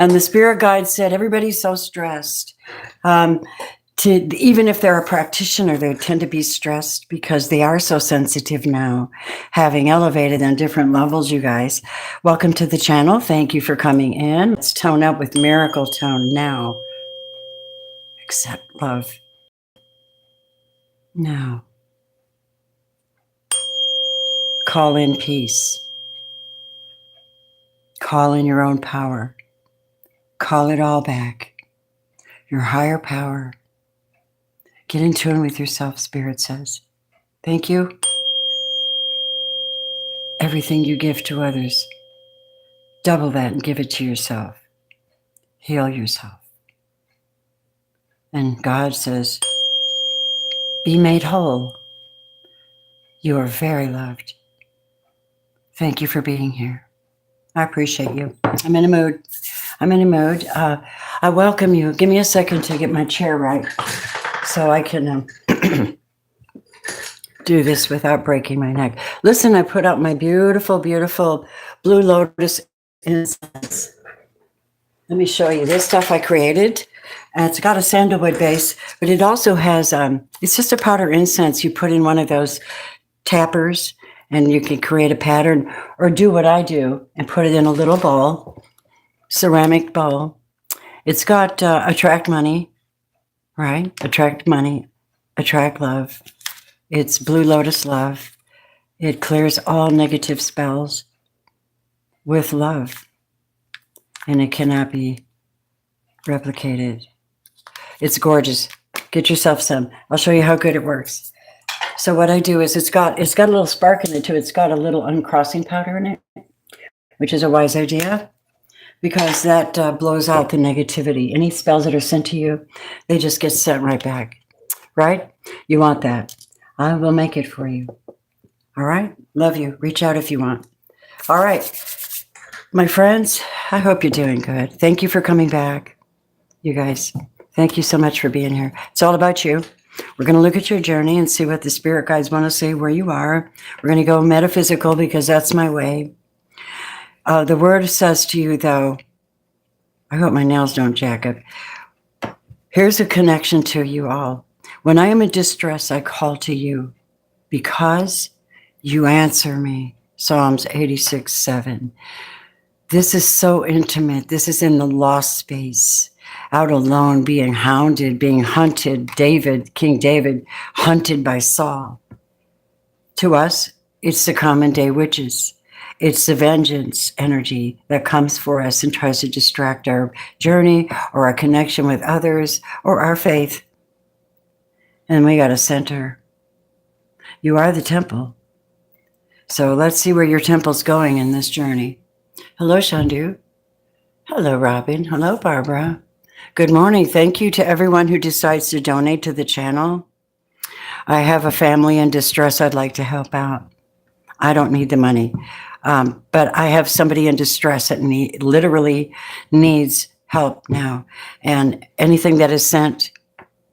And the spirit guide said, everybody's so stressed. Even if they're a practitioner, they tend to be stressed because they are so sensitive now, having elevated on different levels, you guys. Welcome to the channel. Thank you for coming in. Let's tone up with Miracle Tone now. Accept love. Now. Call in peace. Call in your own power. Call it all back. Your higher power. Get in tune with yourself, Spirit says. Thank you. Everything you give to others, double that and give it to yourself. Heal yourself. And God says, be made whole. You are very loved. Thank you for being here. I appreciate you. I'm in a mood. I welcome you. Give me a second to get my chair right so I can do this without breaking my neck. Listen, I put out my beautiful, beautiful blue lotus incense. Let me show you this stuff I created. It's got a sandalwood base, but it also has, it's just a powder incense. You put in one of those tappers and you can create a pattern, or do what I do and put it in a little bowl, ceramic bowl. It's got attract money, right? Attract money, attract love. It's blue lotus love. It clears all negative spells with love, and it cannot be replicated. It's gorgeous. Get yourself some. I'll show you how good it works. So what I do is it's got a little spark in it too. It's got a little uncrossing powder in it, which is a wise idea because that blows out the negativity. Any spells that are sent to you, they just get sent right back, right? You want that. I will make it for you. All right? Love you. Reach out if you want. All right. My friends, I hope you're doing good. Thank you for coming back. You guys, thank you so much for being here. It's all about you. We're going to look at your journey and see what the spirit guides want to say where you are. We're going to go metaphysical because that's my way. The word says to you, though, I hope my nails don't jack up. Here's a connection to you all. When I am in distress, I call to you because you answer me. Psalms 86:7. This is so intimate. This is in the lost space. Out alone, being hounded, being hunted. King David, hunted by Saul. To us, it's the common day witches. It's the vengeance energy that comes for us and tries to distract our journey or our connection with others or our faith. And we got to center. You are the temple. So let's see where your temple's going in this journey. Hello, Shandu. Hello, Robin. Hello, Barbara. Good morning. Thank you to everyone who decides to donate to the channel. I have a family in distress I'd like to help out. I don't need the money, but I have somebody in distress that literally needs help now. And anything that is sent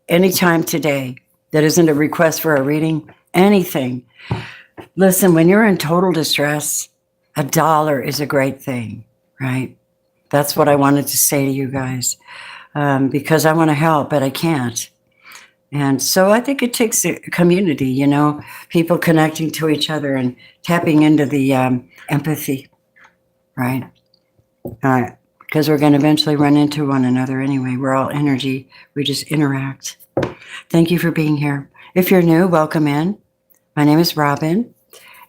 anytime today that isn't a request for a reading, anything. Listen, when you're in total distress, $1 is a great thing, right? That's what I wanted to say to you guys. Because I want to help, but I can't. And so I think it takes a community, people connecting to each other and tapping into the empathy, right? Because we're going to eventually run into one another anyway. We're all energy. We just interact. Thank you for being here. If you're new, welcome in. My name is Robin,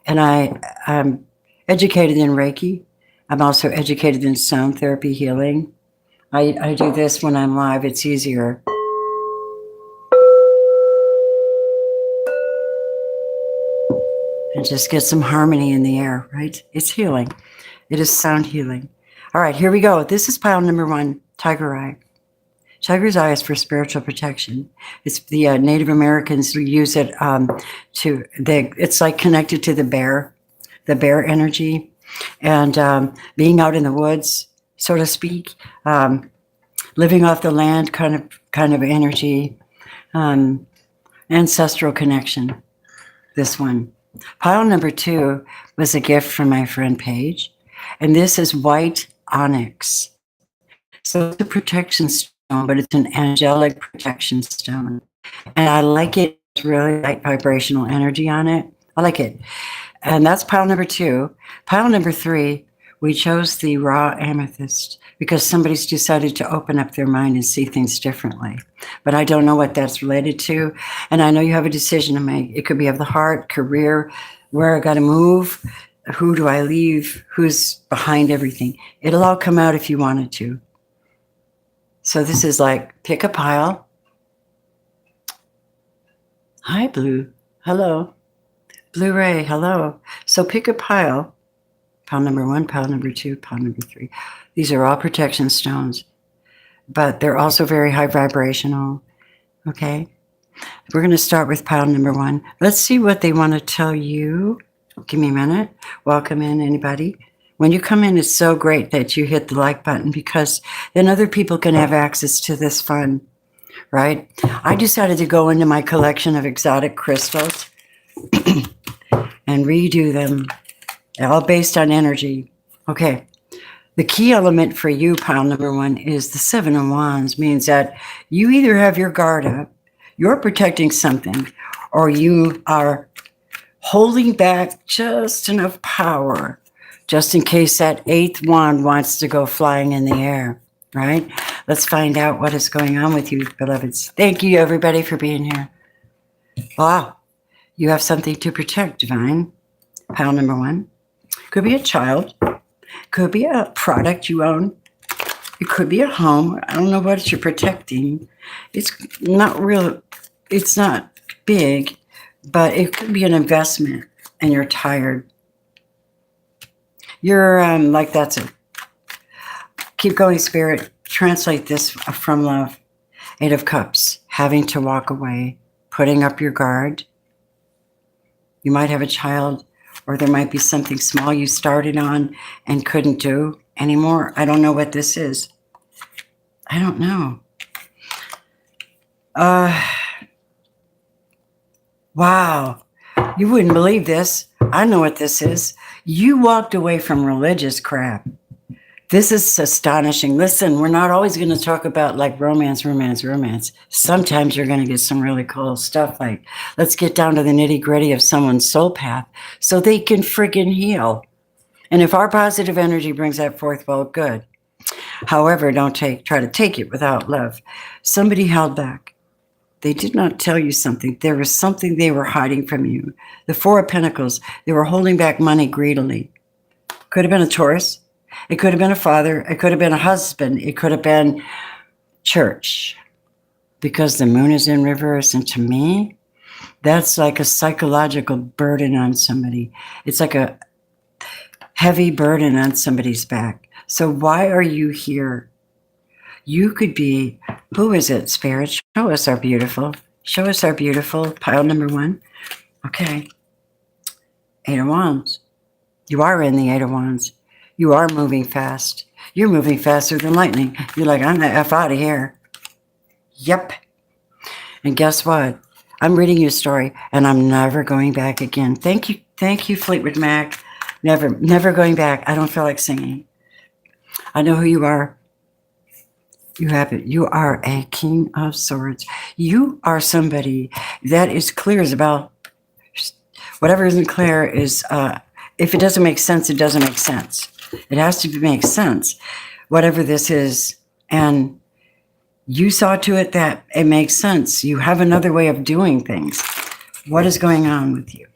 and I'm educated in Reiki. I'm also educated in sound therapy healing. I do this when I'm live. It's easier. And just get some harmony in the air, right? It's healing. It is sound healing. All right, here we go. This is pile number 1, Tiger Eye. Tiger's Eye is for spiritual protection. It's the Native Americans who use it it's like connected to the bear energy. And being out in the woods, so to speak, living off the land kind of energy, ancestral connection, this one. Pile number 2 was a gift from my friend Paige, and this is white onyx. So it's a protection stone, but it's an angelic protection stone. And I like it. It's really light vibrational energy on it. I like it. And that's pile number 2. Pile number 3, we chose the raw amethyst because somebody's decided to open up their mind and see things differently. But I don't know what that's related to. And I know you have a decision to make. It could be of the heart, career, where I got to move, who do I leave, who's behind everything. It'll all come out if you wanted to. So this is like, pick a pile. Hi, Blue. Hello. Blu-ray, hello. So pick a pile. Pile number 1, pile number 2, pile number 3. These are all protection stones, but they're also very high vibrational. Okay. We're going to start with pile number 1. Let's see what they want to tell you. Give me a minute. Welcome in, anybody. When you come in, it's so great that you hit the like button because then other people can have access to this fun, right? I decided to go into my collection of exotic crystals and redo them, all based on energy. Okay. The key element for you, pile number 1, is the 7 of Wands, means that you either have your guard up, you're protecting something, or you are holding back just enough power, just in case that 8th wand wants to go flying in the air, right? Let's find out what is going on with you, beloveds. Thank you, everybody, for being here. Wow. You have something to protect, Divine. Pile number 1. Could be a child. Could be a product you own. It could be a home. I don't know what you're protecting. It's not real. It's not big, but it could be an investment and you're tired. You're like, that's it. Keep going, Spirit. Translate this from love. 8 of Cups. Having to walk away. Putting up your guard. You might have a child, or there might be something small you started on and couldn't do anymore. I don't know what this is. I don't know. Wow. You wouldn't believe this. I know what this is. You walked away from religious crap. This is astonishing. Listen, we're not always going to talk about like romance. Sometimes you're going to get some really cool stuff like, let's get down to the nitty gritty of someone's soul path so they can friggin' heal. And if our positive energy brings that forth, well, good. However, don't try to take it without love. Somebody held back. They did not tell you something. There was something they were hiding from you. The 4 of Pentacles, they were holding back money greedily. Could have been a Taurus. It could have been a father. It could have been a husband. It could have been church. Because the moon is in reverse. And to me, that's like a psychological burden on somebody. It's like a heavy burden on somebody's back. So why are you here? You could be, who is it, Spirit? Show us our beautiful. Show us our beautiful. Pile number 1. Okay. 8 of Wands. You are in the 8 of Wands. You are moving fast. You're moving faster than lightning. You're like, I'm the F out of here. Yep. And guess what? I'm reading you a story, and I'm never going back again. Thank you, Fleetwood Mac. Never going back. I don't feel like singing. I know who you are. You have it. You are a King of Swords. You are somebody that is clear as about whatever isn't clear is, if it doesn't make sense, it doesn't make sense. It has to make sense, whatever this is. And you saw to it that it makes sense. You have another way of doing things. What is going on with you?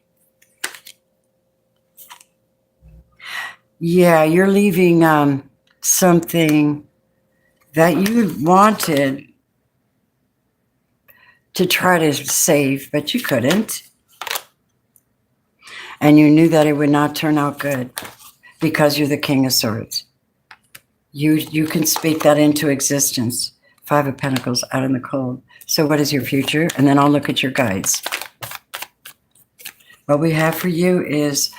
Yeah, you're leaving something that you wanted to try to save, but you couldn't. And you knew that it would not turn out good because you're the King of Swords. You can speak that into existence. 5 of Pentacles out in the cold. So what is your future? And then I'll look at your guides. What we have for you is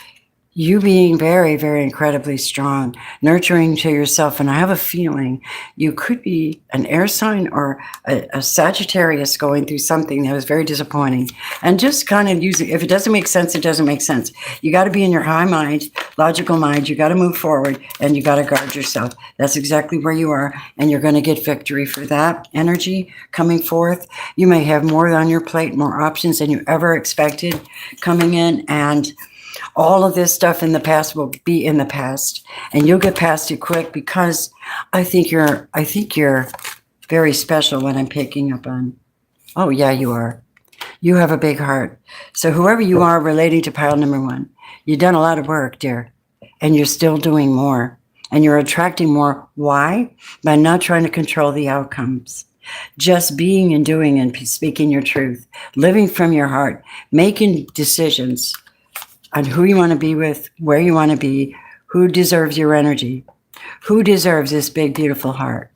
you being very, very incredibly strong, nurturing to yourself. And I have a feeling you could be an air sign or a Sagittarius going through something that was very disappointing. And just kind of using, if it doesn't make sense, it doesn't make sense. You got to be in your high mind, logical mind. You got to move forward and you got to guard yourself. That's exactly where you are. And you're going to get victory for that energy coming forth. You may have more on your plate, more options than you ever expected coming in. And all of this stuff in the past will be in the past, and you'll get past it quick, because I think you're very special. What I'm picking up on. Oh yeah, you are. You have a big heart. So whoever you are relating to pile number 1, you've done a lot of work, dear, and you're still doing more, and you're attracting more. Why? By not trying to control the outcomes. Just being and doing and speaking your truth, living from your heart, making decisions on who you want to be with, where you want to be, who deserves your energy, who deserves this big, beautiful heart,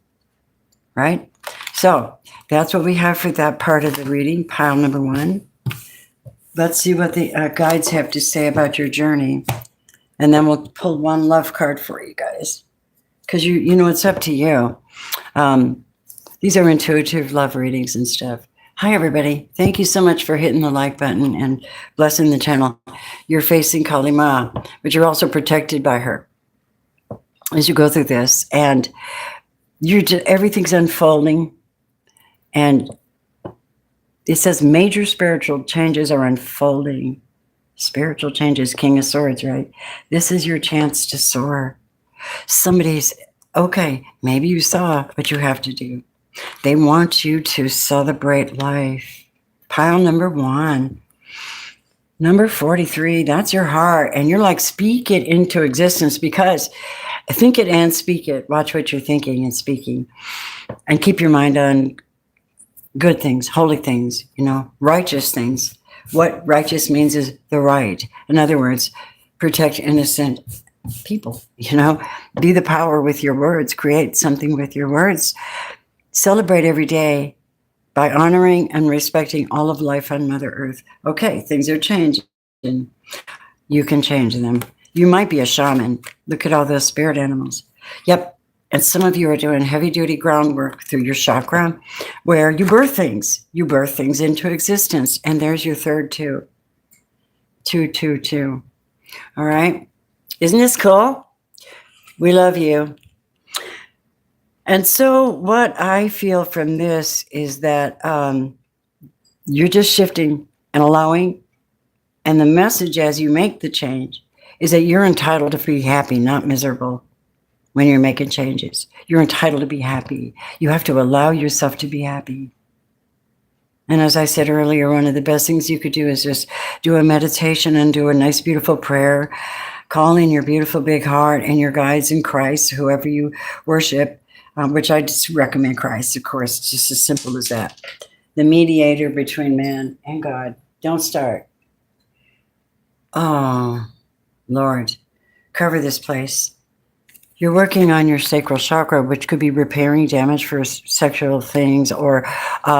right? So that's what we have for that part of the reading, pile number 1. Let's see what the guides have to say about your journey. And then we'll pull one love card for you guys, because you know it's up to you. These are intuitive love readings and stuff. Hi, everybody. Thank you so much for hitting the like button and blessing the channel. You're facing Kali Ma, but you're also protected by her as you go through this. And everything's unfolding. And it says major spiritual changes are unfolding. Spiritual changes, King of Swords, right? This is your chance to soar. Okay, maybe you saw what you have to do. They want you to celebrate life. Pile number 1. Number 43, that's your heart. And you're like, speak it into existence, because think it and speak it. Watch what you're thinking and speaking. And keep your mind on good things, holy things, righteous things. What righteous means is the right. In other words, protect innocent people, Be the power with your words. Create something with your words. Celebrate every day by honoring and respecting all of life on Mother Earth. Okay, things are changing. You can change them. You might be a shaman. Look at all those spirit animals. Yep. And some of you are doing heavy-duty groundwork through your chakra, where you birth things. You birth things into existence. And there's your third 2. 2, 2, 2. All right. Isn't this cool? We love you. And so what I feel from this is that you're just shifting and allowing. And the message as you make the change is that you're entitled to be happy, not miserable when you're making changes. You're entitled to be happy. You have to allow yourself to be happy. And as I said earlier, one of the best things you could do is just do a meditation and do a nice, beautiful prayer. Call in your beautiful big heart and your guides in Christ, whoever you worship. Which I just recommend Christ, of course, just as simple as that. The mediator between man and God. Don't start. Oh, Lord, cover this place. You're working on your sacral chakra, which could be repairing damage for sexual things, or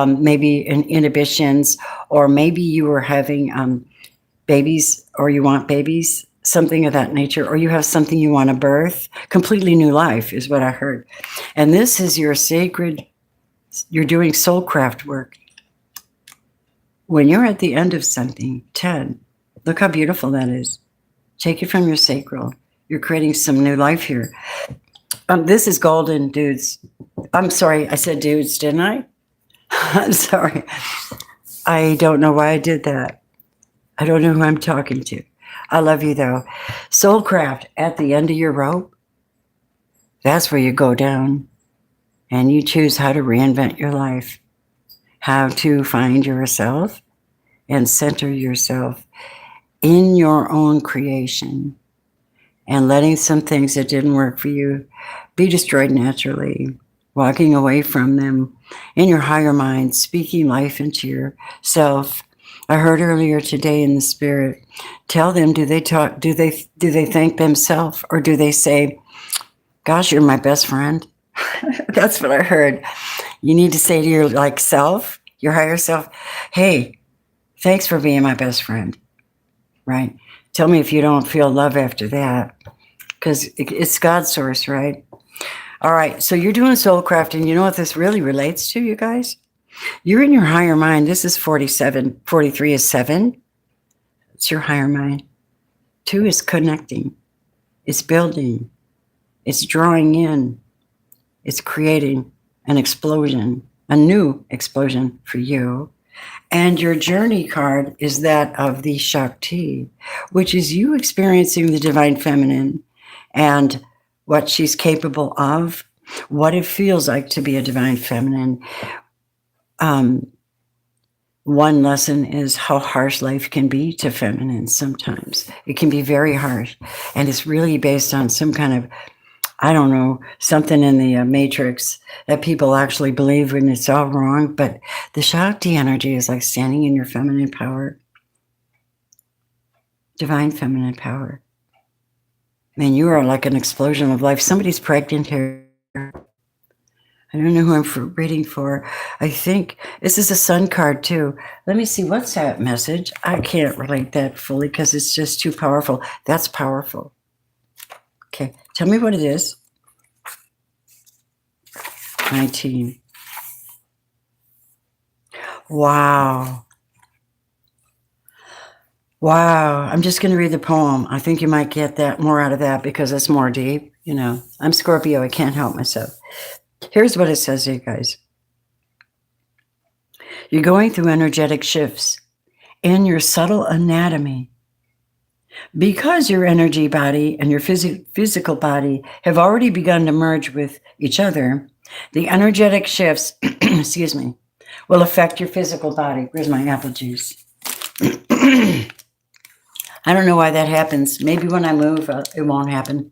maybe inhibitions, or maybe you were having babies, or you want babies, something of that nature, or you have something you want to birth. Completely new life is what I heard. And this is your sacred, you're doing soul craft work. When you're at the end of something, 10, look how beautiful that is. Take it from your sacral. You're creating some new life here. This is golden, dudes. I'm sorry, I said dudes, didn't I? I'm sorry. I don't know why I did that. I don't know who I'm talking to. I love you, though. Soulcraft, at the end of your rope, that's where you go down and you choose how to reinvent your life, how to find yourself and center yourself in your own creation, and letting some things that didn't work for you be destroyed naturally, walking away from them in your higher mind, speaking life into yourself. I heard earlier today in the spirit, tell them, do they thank themselves, or do they say, gosh, you're my best friend? That's what I heard. You need to say to your self, your higher self, hey, thanks for being my best friend, right? Tell me if you don't feel love after that, because it's God's source, right? All right, so you're doing soul crafting. You know what this really relates to, you guys? You're in your higher mind. This is 47. 43 is 7. It's your higher mind. 2 is connecting. It's building. It's drawing in. It's creating an explosion, a new explosion for you. And your journey card is that of the Shakti, which is you experiencing the divine feminine and what she's capable of, what it feels like to be a divine feminine. One lesson is how harsh life can be to feminine sometimes. It can be very harsh. And it's really based on some kind of, I don't know, something in the matrix that people actually believe when it's all wrong. But the Shakti energy is like standing in your feminine power, divine feminine power. Man, you are like an explosion of life. Somebody's pregnant here. I don't know who I'm reading for. I think this is a sun card too. Let me see. What's that message? I can't relate that fully because it's just too powerful. That's powerful. Okay. Tell me what it is. 19. Wow. Wow. I'm just going to read the poem. I think you might get that more out of that because it's more deep. You know, I'm Scorpio. I can't help myself. Here's what it says, you guys. You're going through energetic shifts in your subtle anatomy. Because your energy body and your physical body have already begun to merge with each other, the energetic shifts, excuse me, will affect your physical body. Where's my apple juice? I don't know why that happens. Maybe when I move, it won't happen.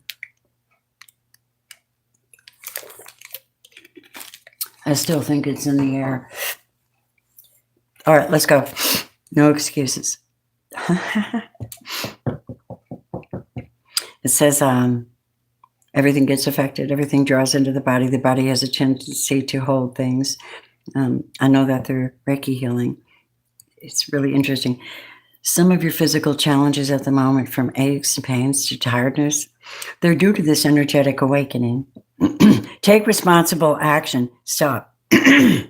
I still think it's in the air. All right, let's go. No excuses. It says everything gets affected. Everything draws into the body. The body has a tendency to hold things. I know that through Reiki healing. It's really interesting. Some of your physical challenges at the moment, from aches and pains to tiredness, they're due to this energetic awakening. Take responsible action. Stop. I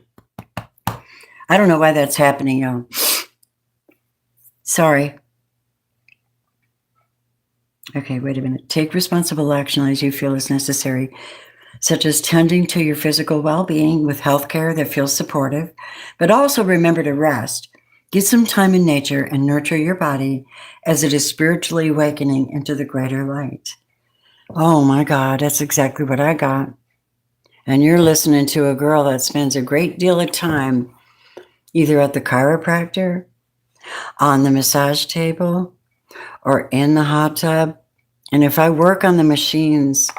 don't know why that's happening, y'all. Sorry. Okay, wait a minute. Take responsible action as you feel is necessary, such as tending to your physical well-being with healthcare that feels supportive, but also remember to rest. Get some time in nature and nurture your body as it is spiritually awakening into the greater light. Oh my God, that's exactly what I got. And you're listening to a girl that spends a great deal of time either at the chiropractor, on the massage table, or in the hot tub. And if I work on the machines,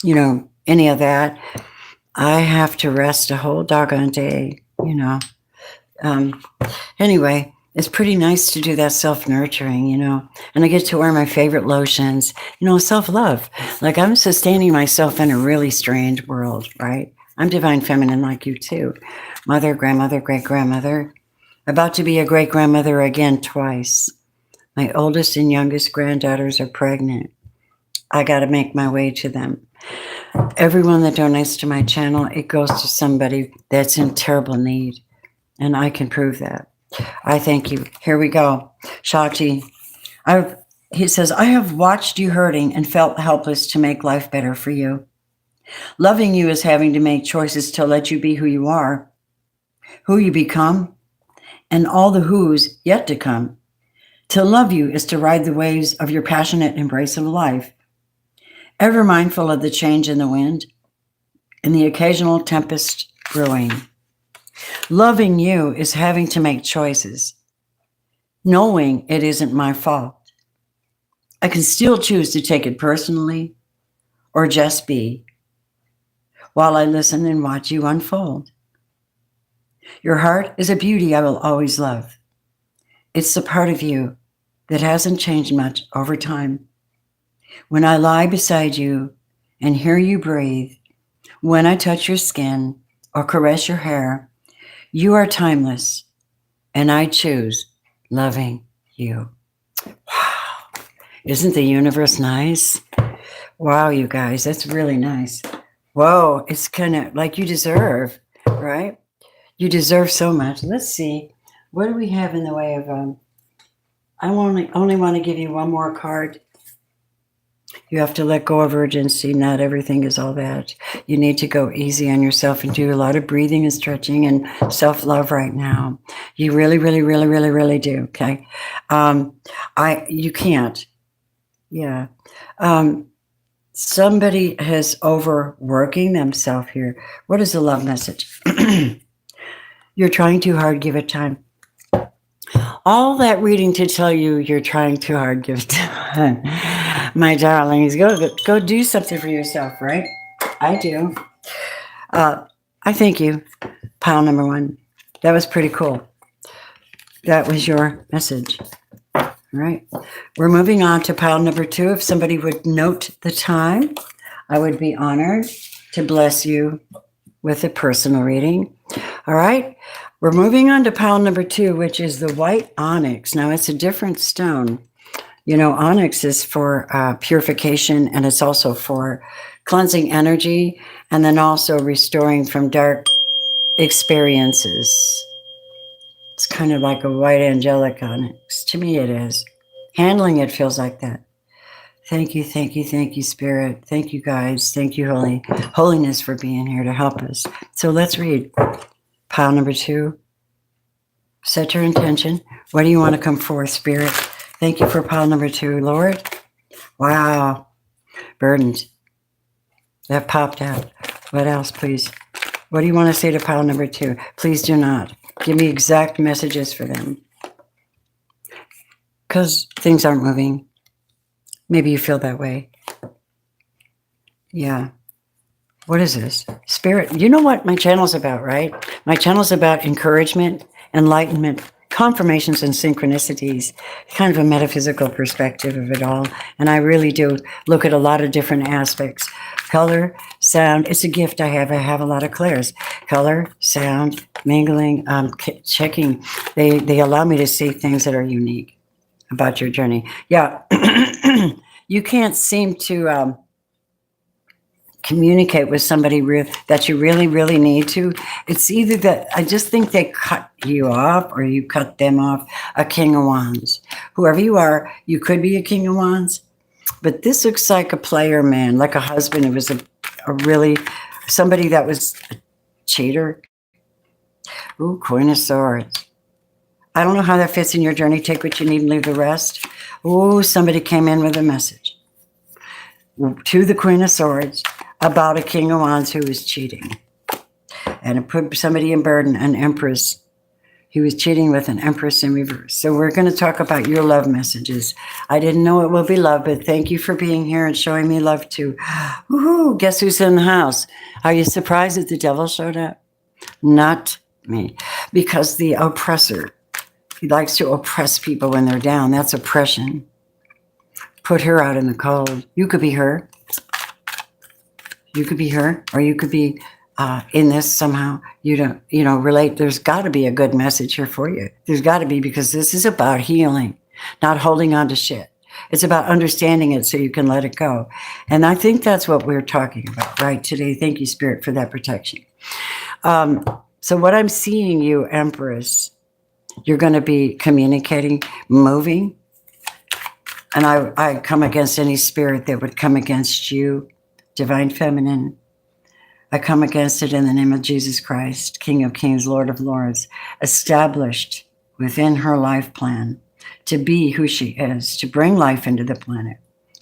you know, any of that, I have to rest a whole doggone day, you know. Anyway, it's pretty nice to do that self-nurturing, you know, and I get to wear my favorite lotions, you know, self-love. Like I'm sustaining myself in a really strange world, right? I'm divine feminine like you too. Mother, grandmother, great-grandmother. About to be a great-grandmother again twice. My oldest and youngest granddaughters are pregnant. I got to make my way to them. Everyone that donates to my channel, it goes to somebody that's in terrible need. And I can prove that. I thank you. Here we go. Shakti, he says, I have watched you hurting and felt helpless to make life better for you. Loving you is having to make choices to let you be who you are, who you become, and all the who's yet to come. To love you is to ride the waves of your passionate embrace of life, ever mindful of the change in the wind and the occasional tempest brewing. Loving you is having to make choices, knowing it isn't my fault. I can still choose to take it personally or just be, while I listen and watch you unfold. Your heart is a beauty I will always love. It's the part of you that hasn't changed much over time. When I lie beside you and hear you breathe, when I touch your skin or caress your hair, you are timeless, and I choose loving you. Wow. Isn't the universe nice? Wow, you guys, that's really nice. Whoa, it's kind of like you deserve, right? You deserve so much. Let's see. What do we have in the way of I only want to give you one more card. You have to let go of urgency. Not everything is all that. You need to go easy on yourself and do a lot of breathing and stretching and self-love right now. You really, really, really, really, really do. Okay. You can't. Yeah. Somebody has overworking themselves here. What is the love message? You're trying too hard. Give it time. All that reading to tell you you're trying too hard. Give it time. My darlings, go do something for yourself, right? I do. I thank you, pile number 1. That was pretty cool. That was your message. All right. We're moving on to pile number 2. If somebody would note the time, I would be honored to bless you with a personal reading. All right. We're moving on to pile number 2, which is the white onyx. Now, it's a different stone. You know, onyx is for purification, and it's also for cleansing energy, and then also restoring from dark experiences. It's kind of like a white angelic onyx. To me, it is. Handling it feels like that. Thank you, thank you, thank you, Spirit. Thank you, guys. Thank you, Holiness, for being here to help us. So let's read pile number 2. Set your intention. What do you want to come forth, Spirit? Thank you for pile number 2, Lord. Wow. Burdens. That popped out. What else, please? What do you want to say to pile number 2? Please do not. Give me exact messages for them. Because things aren't moving. Maybe you feel that way. Yeah. What is this? Spirit. You know what my channel's about, right? My channel's about encouragement, enlightenment, confirmations, and synchronicities. Kind of a metaphysical perspective of it all. And I really do look at a lot of different aspects. Color, sound. It's a gift I have. I have a lot of clairs. Color, sound, mingling, checking. They allow me to see things that are unique about your journey. Yeah. You can't seem to communicate with somebody that you really, really need to. It's either that I just think they cut you off or you cut them off. A King of Wands. Whoever you are, you could be a King of Wands, but this looks like a player man, like a husband. It was a really, somebody that was a cheater. Ooh, Queen of Swords. I don't know how that fits in your journey. Take what you need and leave the rest. Ooh, somebody came in with a message to the Queen of Swords about a King of Wands who was cheating. And it put somebody in burden, an Empress. He was cheating with an Empress in reverse. So we're going to talk about your love messages. I didn't know it will be love, but thank you for being here and showing me love too. Woohoo! Guess who's in the house? Are you surprised that the devil showed up? Not me. Because the oppressor, he likes to oppress people when they're down. That's oppression. Put her out in the cold. You could be her. You could be her, or you could be in this somehow. You don't, relate. There's got to be a good message here for you. There's got to be, because this is about healing, not holding on to shit. It's about understanding it so you can let it go. And I think that's what we're talking about right today. Thank you, Spirit, for that protection. So what I'm seeing you, Empress, you're going to be communicating, moving. And I come against any spirit that would come against you, Divine Feminine. I come against it in the name of Jesus Christ, King of Kings, Lord of Lords, established within her life plan to be who she is, to bring life into the planet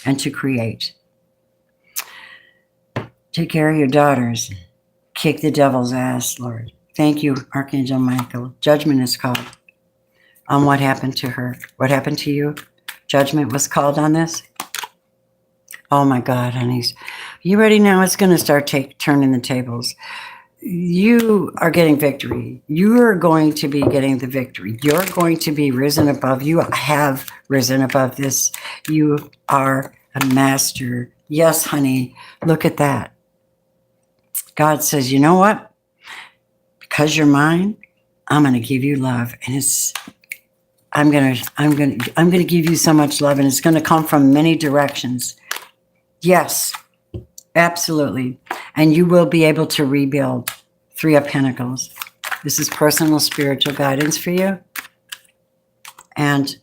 and to create. Take care of your daughters. Kick the devil's ass, Lord. Thank you, Archangel Michael. Judgment is called on what happened to her. What happened to you? Judgment was called on this? Oh my God, honeys. You ready now? It's going to start turning the tables. You are getting victory. You are going to be getting the victory. You're going to be risen above. You have risen above this. You are a master. Yes, honey. Look at that. God says, you know what? Because you're mine, I'm going to give you love. And it's I'm gonna give you so much love, and it's gonna come from many directions. Yes, absolutely. And you will be able to rebuild. 3 of Pentacles. This is personal spiritual guidance for you. And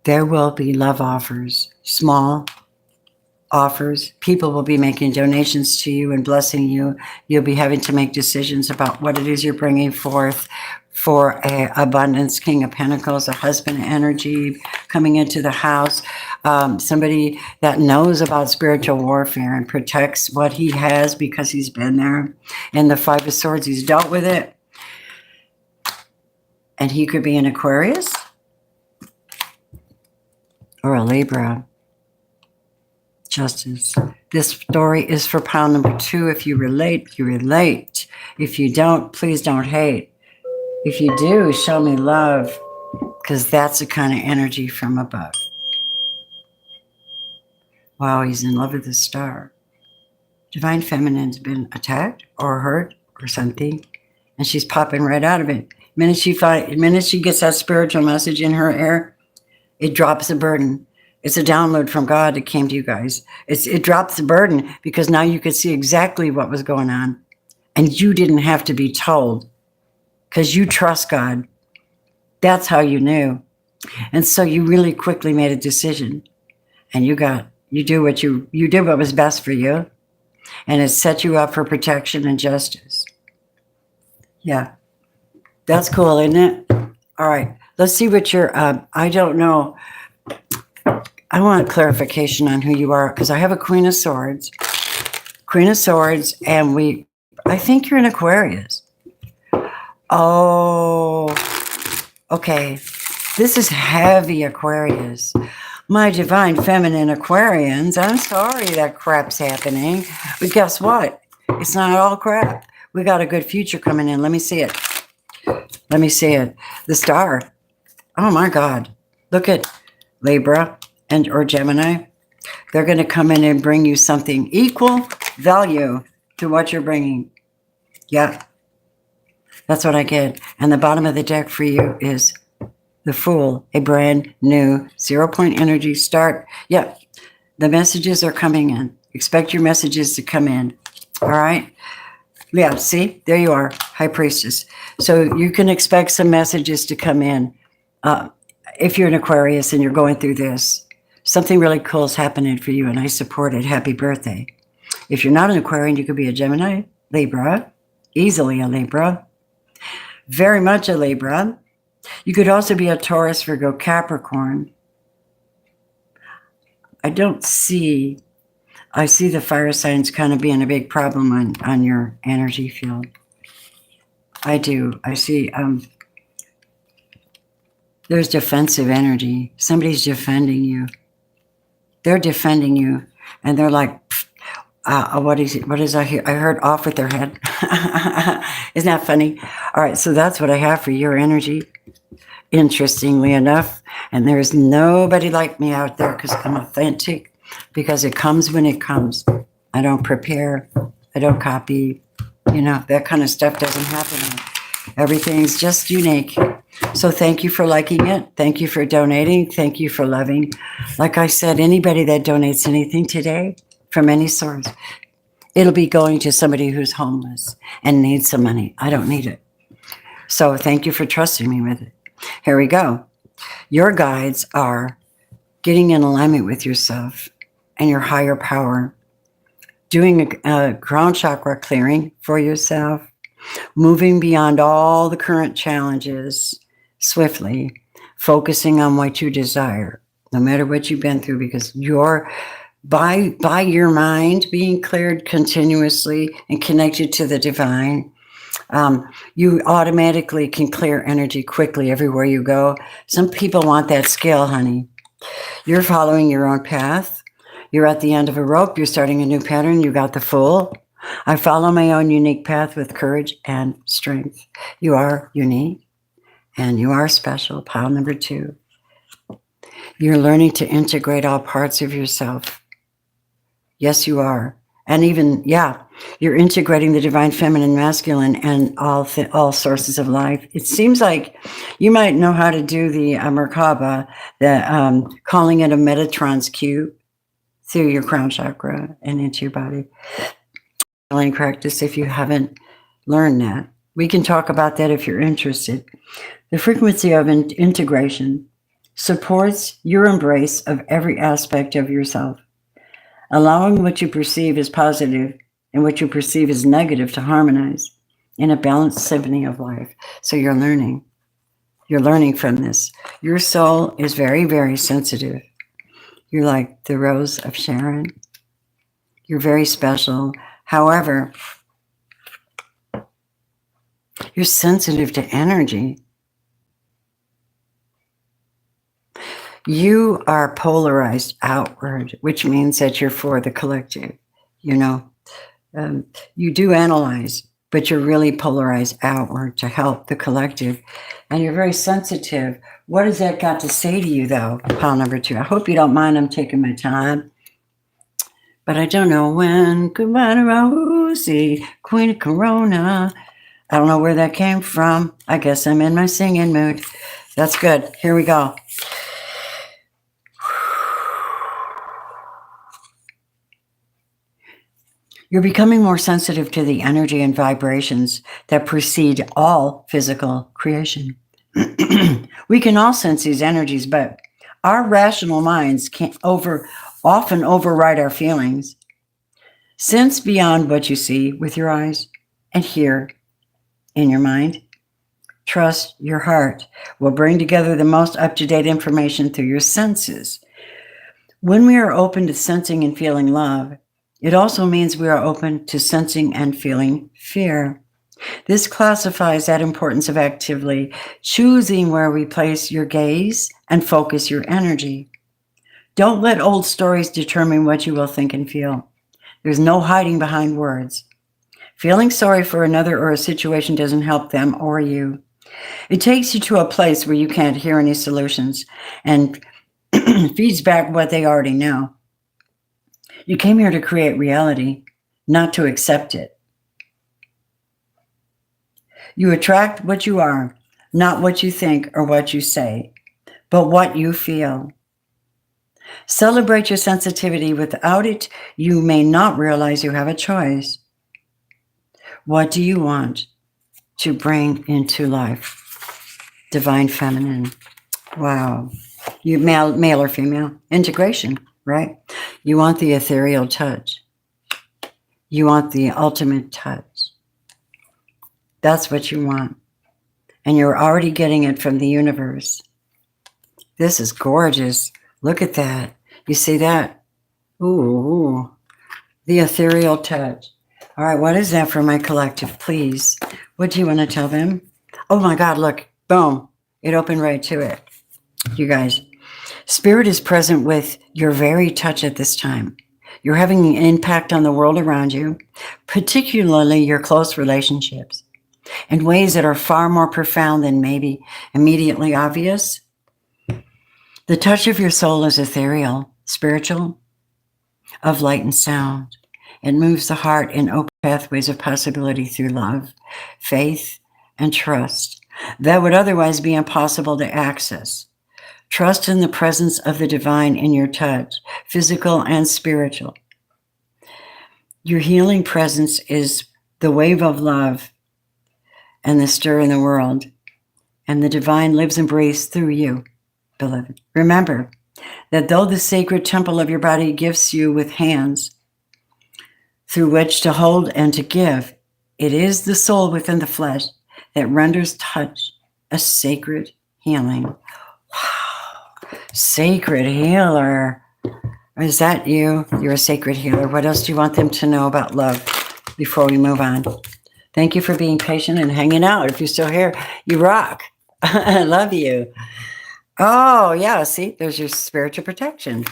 there will be love offers, small offers. People will be making donations to you and blessing you. You'll be having to make decisions about what it is you're bringing forth for abundance. King of Pentacles, a husband energy coming into the house. Somebody that knows about spiritual warfare and protects what he has because he's been there. And the 5 of Swords, he's dealt with it. And he could be an Aquarius or a Libra. Justice. This story is for pile number 2. If you relate, you relate. If you don't, please don't hate. If you do, show me love, because that's the kind of energy from above. Wow, he's in love with the star. Divine Feminine's been attacked or hurt or something, and she's popping right out of it. The minute she gets that spiritual message in her ear, it drops the burden. It's a download from God that came to you guys. It drops the burden because now you could see exactly what was going on. And you didn't have to be told because you trust God. That's how you knew. And so you really quickly made a decision. And you did what was best for you. And it set you up for protection and justice. Yeah. That's cool, isn't it? All right. Let's see what you're, I don't know. I want clarification on who you are because I have a Queen of Swords. Queen of Swords, and I think you're an Aquarius. Oh, okay. This is heavy Aquarius. My divine feminine Aquarians, I'm sorry that crap's happening. But guess what? It's not all crap. We got a good future coming in. Let me see it. Let me see it. The star. Oh my God. Look at Libra or Gemini. They're going to come in and bring you something equal value to what you're bringing. Yeah. That's what I get. And the bottom of the deck for you is the Fool, a brand new 0-point energy start. Yeah. The messages are coming in. Expect your messages to come in. All right. Yeah. See, there you are. High Priestess. So you can expect some messages to come in. If you're an Aquarius and you're going through this, something really cool is happening for you, and I support it. Happy birthday. If you're not an Aquarian, you could be a Gemini, Libra, easily a Libra, very much a Libra. You could also be a Taurus, Virgo, Capricorn. I see the fire signs kind of being a big problem on your energy field. I do. I see there's defensive energy. Somebody's defending you. They're defending you, and they're like, what is I hear? I heard off with their head. Isn't that funny? All right, so that's what I have for your energy. Interestingly enough, and there's nobody like me out there because I'm authentic, because it comes when it comes. I don't prepare. I don't copy. That kind of stuff doesn't happen. Everything's just unique. So thank you for liking it. Thank you for donating. Thank you for loving. Like I said, anybody that donates anything today from any source, it'll be going to somebody who's homeless and needs some money. I don't need it. So thank you for trusting me with it. Here we go. Your guides are getting in alignment with yourself and your higher power, doing a crown chakra clearing for yourself, moving beyond all the current challenges swiftly, focusing on what you desire, no matter what you've been through, because you're by your mind being cleared continuously and connected to the divine. You automatically can clear energy quickly everywhere you go. Some people want that skill, honey. You're following your own path. You're at the end of a rope. You're starting a new pattern. You got the Fool. I follow my own unique path with courage and strength. You are unique and you are special. Pile number 2. You're learning to integrate all parts of yourself. Yes, you are. And even, yeah, you're integrating the divine feminine, masculine, and all sources of life. It seems like you might know how to do the Merkaba, the calling it a Metatron's cube through your crown chakra and into your body. Healing practice if you haven't learned that. We can talk about that if you're interested. The frequency of integration supports your embrace of every aspect of yourself, allowing what you perceive as positive and what you perceive as negative to harmonize in a balanced symphony of life. So you're learning. You're learning from this. Your soul is very, very sensitive. You're like the Rose of Sharon. You're very special. However, you're sensitive to energy. You are polarized outward, which means that you're for the collective. You know, you do analyze, but you're really polarized outward to help the collective. And you're very sensitive. What has that got to say to you, though, pile number 2? I hope you don't mind. I'm taking my time. But I don't know when. Goodbye to Rosie, Queen of Corona. I don't know where that came from. I guess I'm in my singing mood. That's good. Here we go. You're becoming more sensitive to the energy and vibrations that precede all physical creation. We can all sense these energies, but our rational minds can't often override our feelings. Sense beyond what you see with your eyes and hear in your mind. Trust your heart will bring together the most up-to-date information through your senses. When we are open to sensing and feeling love, it also means we are open to sensing and feeling fear. This classifies that importance of actively choosing where we place your gaze and focus your energy. Don't let old stories determine what you will think and feel. There's no hiding behind words. Feeling sorry for another or a situation doesn't help them or you. It takes you to a place where you can't hear any solutions and feeds back what they already know. You came here to create reality, not to accept it. You attract what you are, not what you think or what you say, but what you feel. Celebrate your sensitivity. Without it, you may not realize you have a choice. What do you want to bring into life? Divine feminine. Wow. You male or female? Integration, right? You want the ethereal touch. You want the ultimate touch. That's what you want. And you're already getting it from the universe. This is gorgeous. Look at that. You see that? Ooh, the ethereal touch. All right, what is that for my collective, please? What do you want to tell them? Oh my God, look, boom. It opened right to it. You guys, Spirit is present with your very touch at this time. You're having an impact on the world around you, particularly your close relationships, in ways that are far more profound than maybe immediately obvious. The touch of your soul is ethereal, spiritual, of light and sound. It moves the heart in open pathways of possibility through love, faith, and trust that would otherwise be impossible to access. Trust in the presence of the divine in your touch, physical and spiritual. Your healing presence is the wave of love and the stir in the world, and the divine lives and breathes through you, beloved. Remember that though the sacred temple of your body gifts you with hands through which to hold and to give, it is the soul within the flesh that renders touch a sacred healing. Wow, sacred healer. Is that you? You're a sacred healer. What else do you want them to know about love before we move on? Thank you for being patient and hanging out. If you're still here, you rock. I love you. Oh, yeah. See, there's your spiritual protection.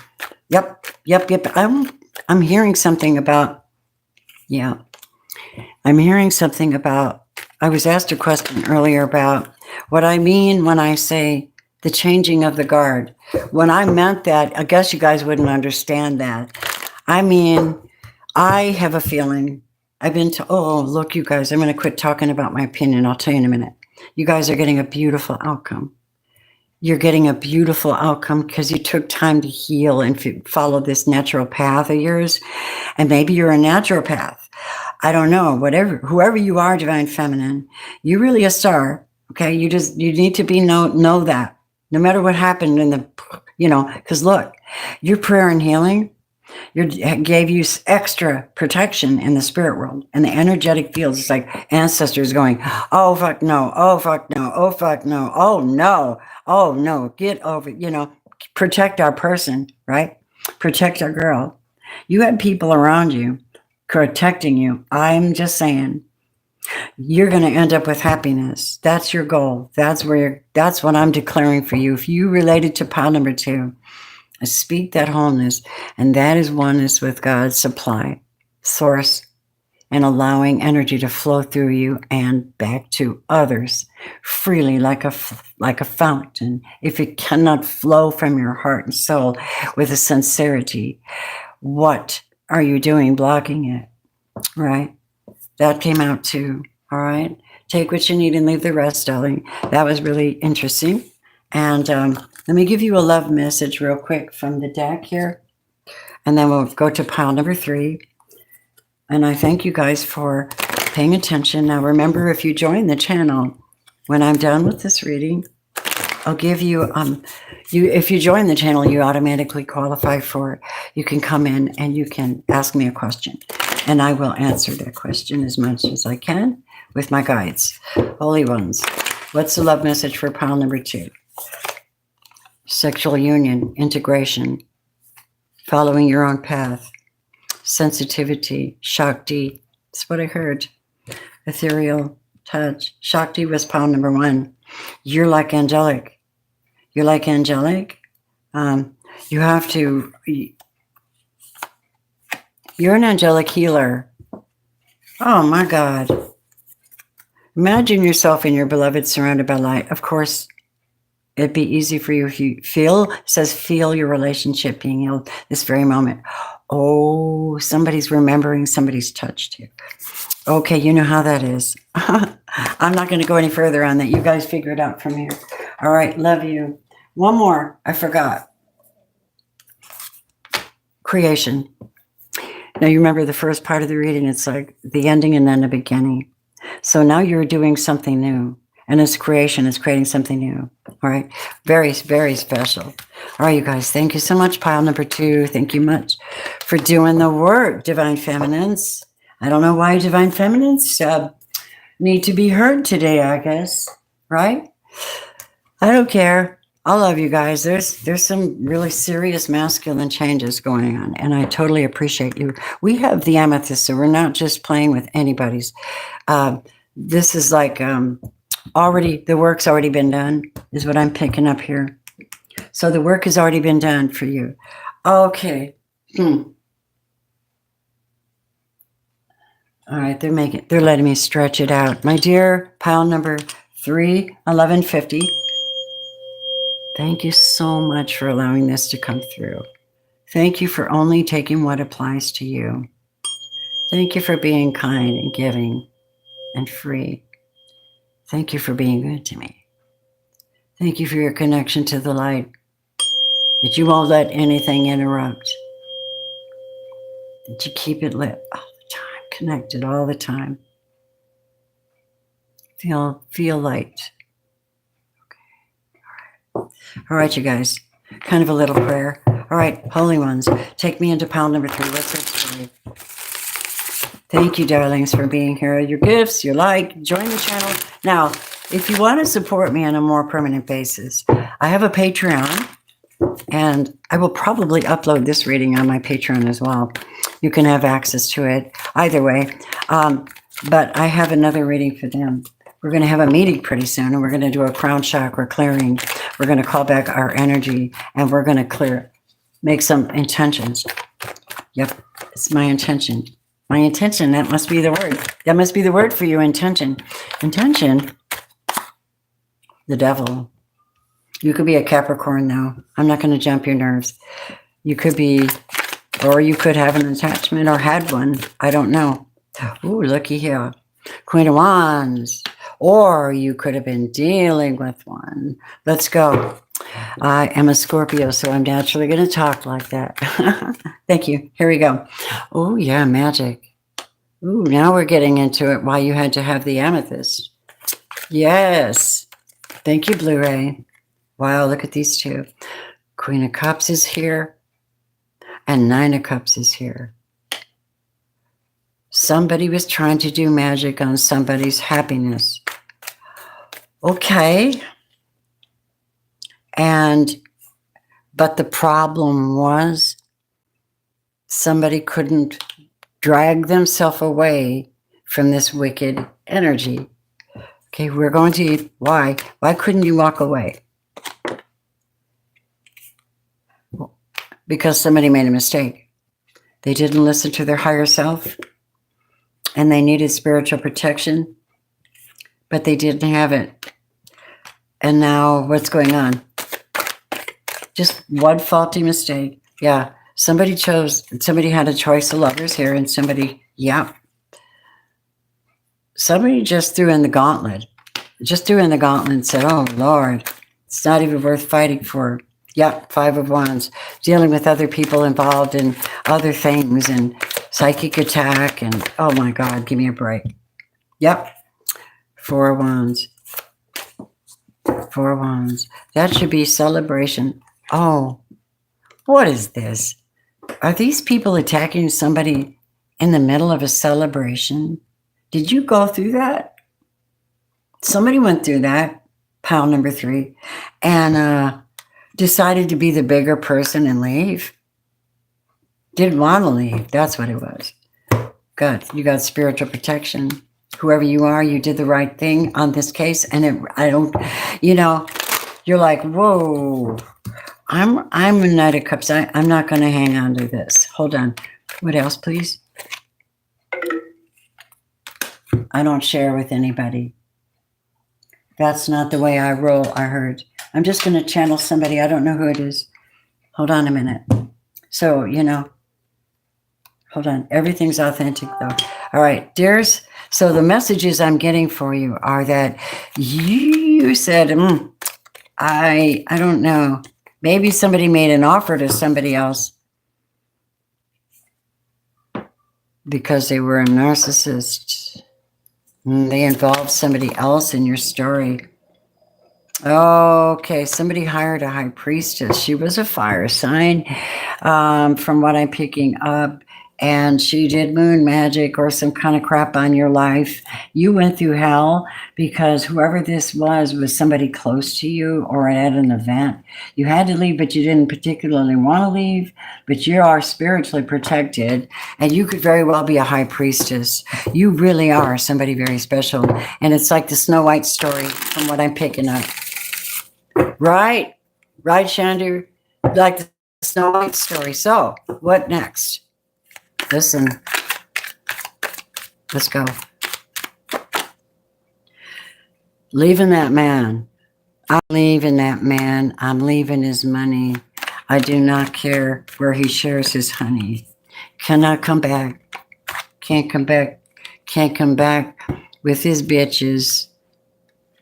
Yep. I'm hearing something about, I was asked a question earlier about what I mean when I say the changing of the guard. When I meant that, I guess you guys wouldn't understand that. I mean, I have a feeling. I've been to, oh, look, you guys, I'm going to quit talking about my opinion. I'll tell you in a minute. You guys are getting a beautiful outcome. You're getting a beautiful outcome because you took time to heal and follow this natural path of yours. And maybe you're a naturopath. I don't know, whatever, whoever you are, divine feminine, you're really a star. Okay. You need to know that no matter what happened in the, because look, your prayer and healing, gave you extra protection in the spirit world and the energetic fields. It's like ancestors going, oh, fuck no. Oh, fuck no. Oh, fuck no. Oh, no. Oh, no. Get over it. Protect our person, right? Protect our girl. You have people around you protecting you. I'm just saying, you're going to end up with happiness. That's your goal. That's what I'm declaring for you. If you related to pile number 2, I speak that wholeness, and that is oneness with God's supply, source, and allowing energy to flow through you and back to others freely like a fountain. If it cannot flow from your heart and soul with a sincerity, what are you doing blocking it? Right? That came out too. All right? Take what you need and leave the rest, darling. That was really interesting. And let me give you a love message real quick from the deck here. And then we'll go to pile number 3. And I thank you guys for paying attention. Now, remember, if you join the channel, when I'm done with this reading, I'll give you, if you join the channel, you automatically qualify for it. You can come in and you can ask me a question. And I will answer that question as much as I can with my guides. Holy ones, what's the love message for pile number 2? Sexual union, integration, following your own path, sensitivity, Shakti. That's what I heard. Ethereal touch. Shakti was pile number 1. You're like angelic. You're like angelic. You have to, you're an angelic healer. Oh my God. Imagine yourself and your beloved surrounded by light. Of course, it'd be easy for you if you feel your relationship being healed this very moment. Oh, somebody's remembering, somebody's touched you. Okay, you know how that is. I'm not going to go any further on that. You guys figure it out from here. All right, love you. One more, I forgot. Creation. Now, you remember the first part of the reading, it's like the ending and then the beginning. So now you're doing something new. And this creation is creating something new. All right. Very, very special. All right, you guys. Thank you so much. Pile number 2. Thank you much for doing the work, Divine Feminines. I don't know why Divine Feminines need to be heard today, I guess. Right? I don't care. I love you guys. There's some really serious masculine changes going on, and I totally appreciate you. We have the amethyst, so we're not just playing with anybody's. This is like the work's already been done, is what I'm picking up here. So the work has already been done for you. Okay. All right, they're letting me stretch it out. My dear pile number 31150. Thank you so much for allowing this to come through. Thank you for only taking what applies to you. Thank you for being kind and giving and free. Thank you for being good to me. Thank you for your connection to the light, that you won't let anything interrupt, that you keep it lit all the time, connected all the time. Feel light. All right, you guys. Kind of a little prayer. All right, holy ones, take me into pile number 3. What's our story? Thank you, darlings, for being here. Your gifts, your like, join the channel. Now, if you want to support me on a more permanent basis, I have a Patreon, and I will probably upload this reading on my Patreon as well. You can have access to it either way. But I have another reading for them. We're going to have a meeting pretty soon, and we're going to do a crown chakra clearing. We're going to call back our energy, and we're going to make some intentions. Yep, it's my intention. My intention, that must be the word. That must be the word for you, intention. Intention, the devil. You could be a Capricorn now. I'm not going to jump your nerves. You could be Or you could have an attachment or had one. I don't know. Ooh, looky here. Queen of Wands. Or you could have been dealing with one. Let's go. I am a Scorpio, so I'm naturally going to talk like that. Thank you. Here we go. Oh, yeah, magic. Ooh, now we're getting into it. Why you had to have the amethyst. Yes. Thank you, Blu-ray. Wow, look at these two. Queen of Cups is here. And Nine of Cups is here. Somebody was trying to do magic on somebody's happiness. Okay. But the problem was somebody couldn't drag themselves away from this wicked energy. Okay, we're going to, why? Why couldn't you walk away? Because somebody made a mistake. They didn't listen to their higher self, and they needed spiritual protection, but they didn't have it. And now what's going on? Just one faulty mistake. Yeah, somebody had a choice of lovers here, and somebody just threw in the gauntlet. Just threw in the gauntlet and said, oh, Lord, it's not even worth fighting for. Yep, Five of Wands, dealing with other people involved in other things and psychic attack and, oh my God, give me a break. Yep, Four of Wands. Four of Wands. That should be celebration. Oh, what is this? Are these people attacking somebody in the middle of a celebration? Did you go through that? Somebody went through that, pile number 3, and decided to be the bigger person and leave. Didn't want to leave. That's what it was. Good. You got spiritual protection. Whoever you are, you did the right thing on this case. And you're like, whoa, I'm a Knight of Cups. I'm not going to hang on to this. Hold on. What else, please? I don't share with anybody. That's not the way I roll, I heard. I'm just going to channel somebody. I don't know who it is. Hold on a minute. So, hold on. Everything's authentic, though. All right, dears. So the messages I'm getting for you are that you said, I don't know. Maybe somebody made an offer to somebody else because they were a narcissist. They involved somebody else in your story. Okay, somebody hired a high priestess. She was a fire sign, from what I'm picking up. And she did moon magic or some kind of crap on your life. You went through hell because whoever this was somebody close to you or at an event. You had to leave, but you didn't particularly want to leave. But you are spiritually protected, and you could very well be a high priestess. You really are somebody very special. And it's like the Snow White story from what I'm picking up. Right, Shandu? Like the Snow White story. So, what next? Listen, let's go. Leaving that man. I'm leaving that man. I'm leaving his money. I do not care where he shares his honey. Cannot come back. Can't come back. Can't come back with his bitches.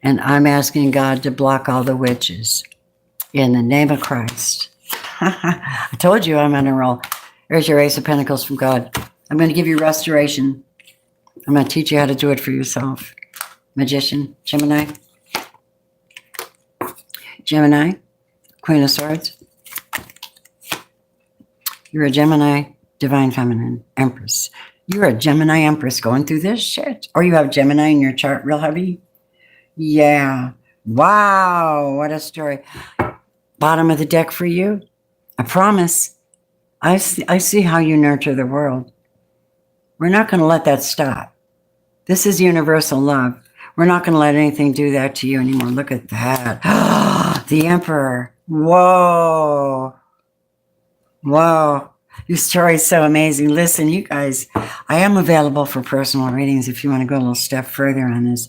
And I'm asking God to block all the witches. In the name of Christ. I told you I'm on a roll. There's your Ace of Pentacles from God. I'm going to give you restoration. I'm going to teach you how to do it for yourself. Magician, Gemini. Gemini, Queen of Swords. You're a Gemini, Divine Feminine, Empress. You're a Gemini Empress going through this shit. Or you have Gemini in your chart real heavy. Yeah. Wow, what a story. Bottom of the deck for you. I promise. I see how you nurture the world. We're not going to let that stop. This is universal love. We're not going to let anything do that to you anymore. Look at that. The Emperor. Whoa. Whoa. Your story is so amazing. Listen, you guys, I am available for personal readings if you want to go a little step further on this.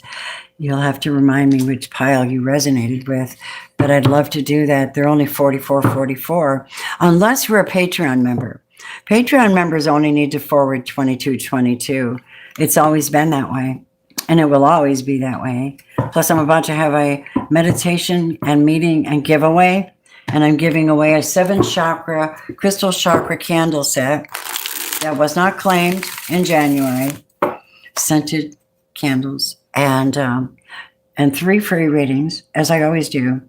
You'll have to remind me which pile you resonated with, but I'd love to do that. They're only $44.44, unless you're a Patreon member. Patreon members only need to forward 2222. It's always been that way, and it will always be that way. Plus, I'm about to have a meditation and meeting and giveaway, and I'm giving away a 7-chakra crystal chakra candle set that was not claimed in January, scented candles, and 3 free readings, as I always do.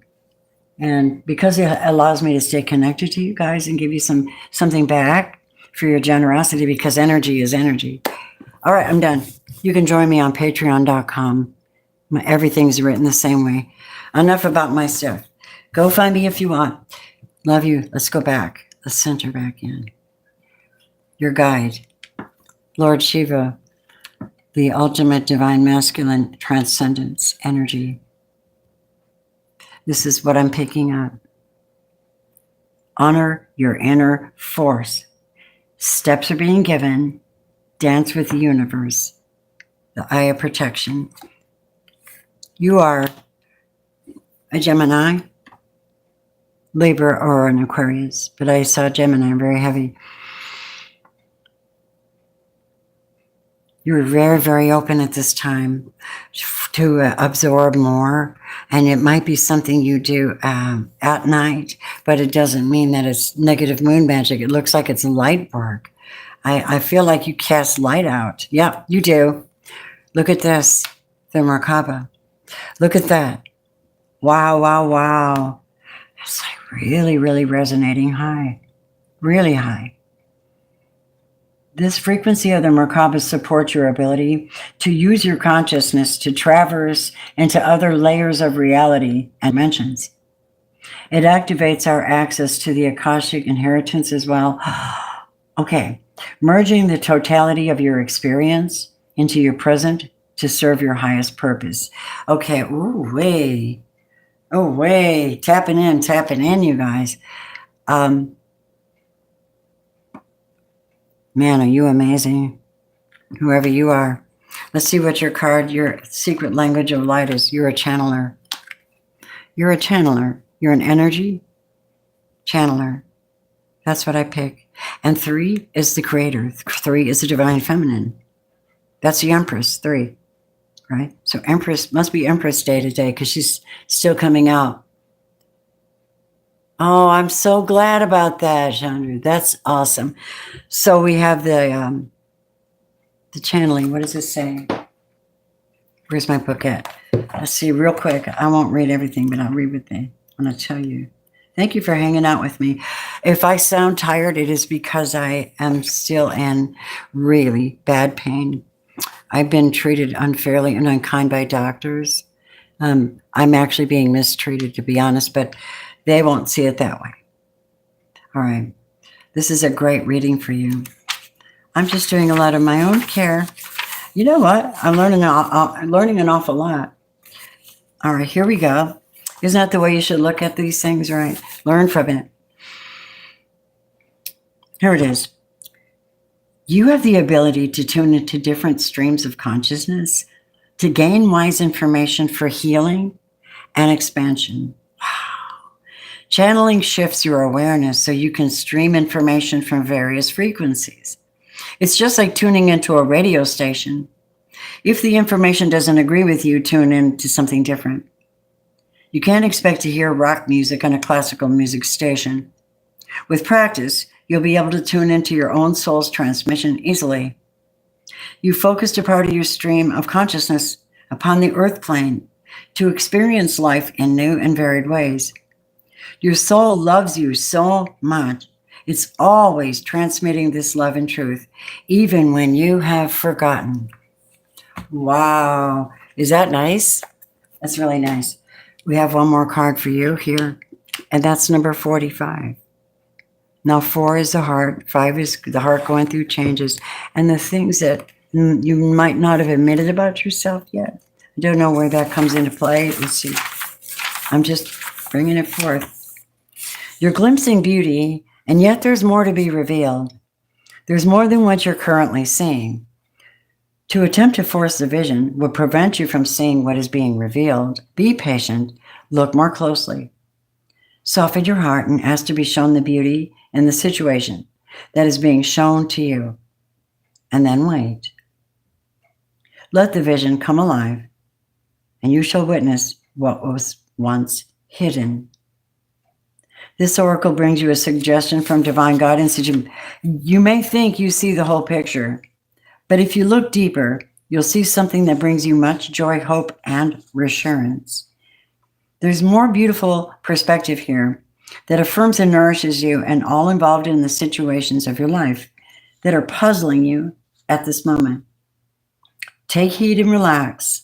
And because it allows me to stay connected to you guys and give you something back for your generosity, because energy is energy. All right, I'm done. You can join me on patreon.com. Everything's written the same way. Enough about my stuff. Go find me if you want. Love you. Let's go back. Let's center back in. Your guide, Lord Shiva, the ultimate divine masculine transcendence energy. This is what I'm picking up. Honor your inner force. Steps are being given. Dance with the universe. The eye of protection. You are a Gemini, Libra, or an Aquarius, but I saw Gemini very heavy. You're very, very open at this time to absorb more. And it might be something you do at night, but it doesn't mean that it's negative moon magic. It looks like it's light work. I feel like you cast light out. Yep, you do. Look at this, the Merkaba. Look at that. Wow, wow, wow. It's like really, really resonating high. Really high. This frequency of the Merkaba supports your ability to use your consciousness to traverse into other layers of reality and dimensions. It activates our access to the Akashic inheritance as well. Okay, merging the totality of your experience into your present to serve your highest purpose. Okay, ooh, way. Oh, way. Tapping in, you guys. Man, are you amazing? Whoever you are. Let's see what your card, your secret language of light is. You're a channeler. You're a channeler. You're an energy channeler. That's what I pick. And 3 is the creator. 3 is the divine feminine. That's the Empress, 3. Right? So Empress must be Empress day to day because she's still coming out. Oh, I'm so glad about that, Chandra. That's awesome. So we have the channeling. What does it say? Where's my book at? Let's see real quick. I won't read everything, but I'll read what they want to tell you. Thank you for hanging out with me. If I sound tired, it is because I am still in really bad pain. I've been treated unfairly and unkind by doctors. I'm actually being mistreated, to be honest, but they won't see it that way. All right. This is a great reading for you. I'm just doing a lot of my own care. You know what? I'm learning an awful lot. All right, here we go. Isn't that the way you should look at these things, right? Learn from it. Here it is. You have the ability to tune into different streams of consciousness to gain wise information for healing and expansion. Channeling shifts your awareness so you can stream information from various frequencies. It's just like tuning into a radio station. If the information doesn't agree with you, tune in to something different. You can't expect to hear rock music on a classical music station. With practice, you'll be able to tune into your own soul's transmission easily. You focused a part of your stream of consciousness upon the earth plane to experience life in new and varied ways. Your soul loves you so much. It's always transmitting this love and truth, even when you have forgotten. Wow. Is that nice? That's really nice. We have one more card for you here, and that's number 45. Now, 4 is the heart. 5 is the heart going through changes and the things that you might not have admitted about yourself yet. I don't know where that comes into play. Let's see. I'm just bringing it forth. You're glimpsing beauty, and yet there's more to be revealed. There's more than what you're currently seeing. To attempt to force the vision will prevent you from seeing what is being revealed. Be patient. Look more closely. Soften your heart and ask to be shown the beauty in the situation. that is being shown to you. And then wait. Let the vision come alive, and you shall witness what was once hidden. This oracle brings you a suggestion from divine guidance. You may think you see the whole picture, but if you look deeper, you'll see something that brings you much joy, hope, and reassurance. There's more beautiful perspective here that affirms and nourishes you and all involved in the situations of your life that are puzzling you at this moment. Take heed and relax.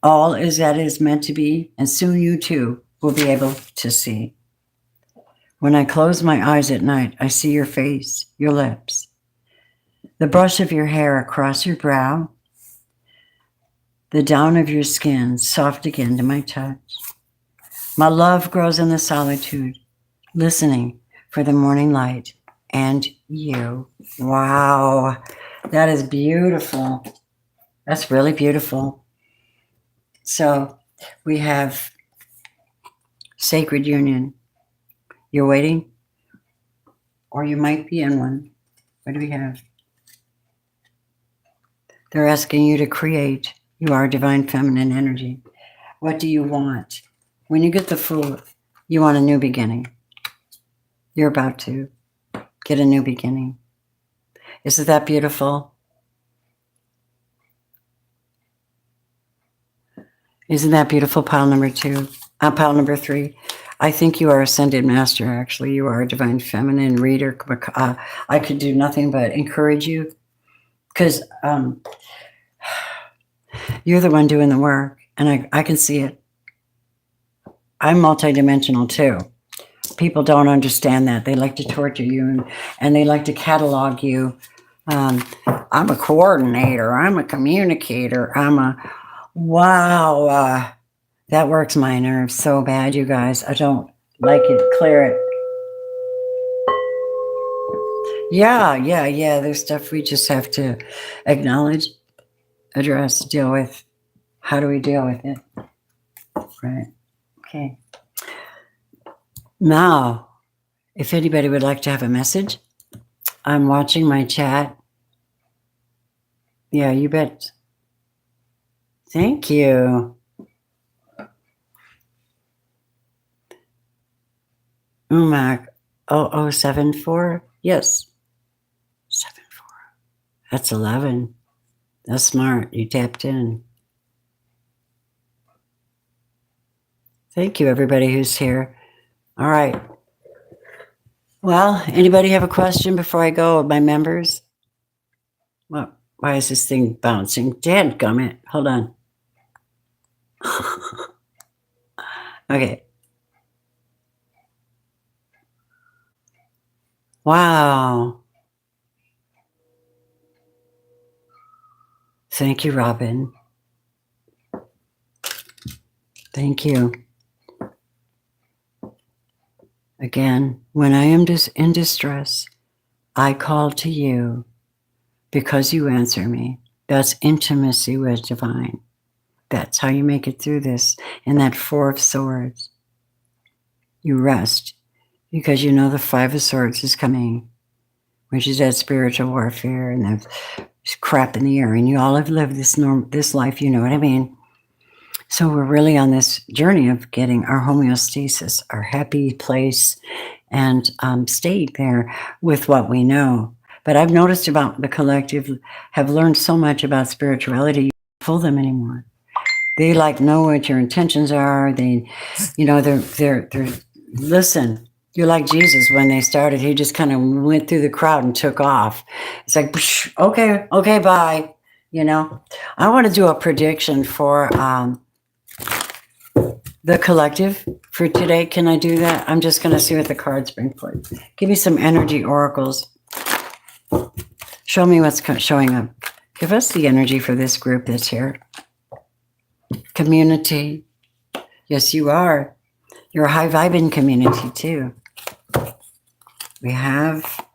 All is that is meant to be, and soon you too will be able to see. When I close my eyes at night, I see your face, your lips, the brush of your hair across your brow, the down of your skin soft again to my touch. My love grows in the solitude, listening for the morning light and you. Wow, that is beautiful. That's really beautiful. So we have sacred union. You're waiting, or you might be in one. What do we have? They're asking you to create. You are divine feminine energy. What do you want? When you get the Fool, you want a new beginning. You're about to get a new beginning. Isn't that beautiful? Isn't that beautiful? Pile number 2. Pile number 3. I think you are ascended master, actually. You are a divine feminine reader. I could do nothing but encourage you because you're the one doing the work, and I can see it. I'm multidimensional too. People don't understand that. They like to torture you and they like to catalog you. I'm a coordinator. I'm a communicator. Wow. That works my nerves so bad, you guys. I don't like it. Clear it. Yeah. There's stuff we just have to acknowledge, address, deal with. How do we deal with it? Right. Okay. Now, if anybody would like to have a message, I'm watching my chat. Yeah, you bet. Thank you. Umac 0074. Yes. 74. That's 11. That's smart. You tapped in. Thank you, everybody who's here. All right. Well, anybody have a question before I go? My members? Well, why is this thing bouncing? Dadgummit. Hold on. Okay. Wow. Thank you, Robin. Thank you. Again, when I am in distress, I call to you because you answer me. That's intimacy with divine. That's how you make it through this. In that 4 of Swords, you rest because you know the 5 of Swords is coming, which is that spiritual warfare and that crap in the air. And you all have lived this life, you know what I mean? So we're really on this journey of getting our homeostasis, our happy place, and staying there with what we know. But I've noticed about the collective have learned so much about spirituality, you don't fool them anymore. They know what your intentions are. They, they're listen. You're like Jesus when they started. He just kind of went through the crowd and took off. It's like, okay, bye. I want to do a prediction for the collective for today. Can I do that? I'm just going to see what the cards bring for you. Give me some energy oracles. Show me what's showing up. Give us the energy for this group that's here. Community. Yes, you are. You're a high-vibing community, too. We have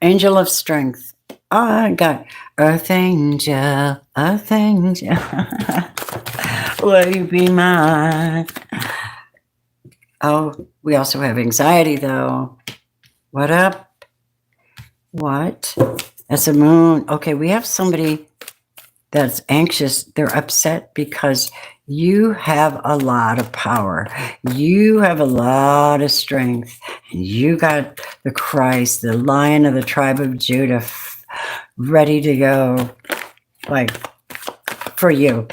Angel of Strength. Oh, I got Earth Angel, Earth Angel. Will you be mine? Oh, we also have anxiety, though. What up? What? As a moon. Okay, we have somebody that's anxious. They're upset because you have a lot of power. You have a lot of strength. And you got the Christ, the Lion of the tribe of Judah, ready to go. Like, for you.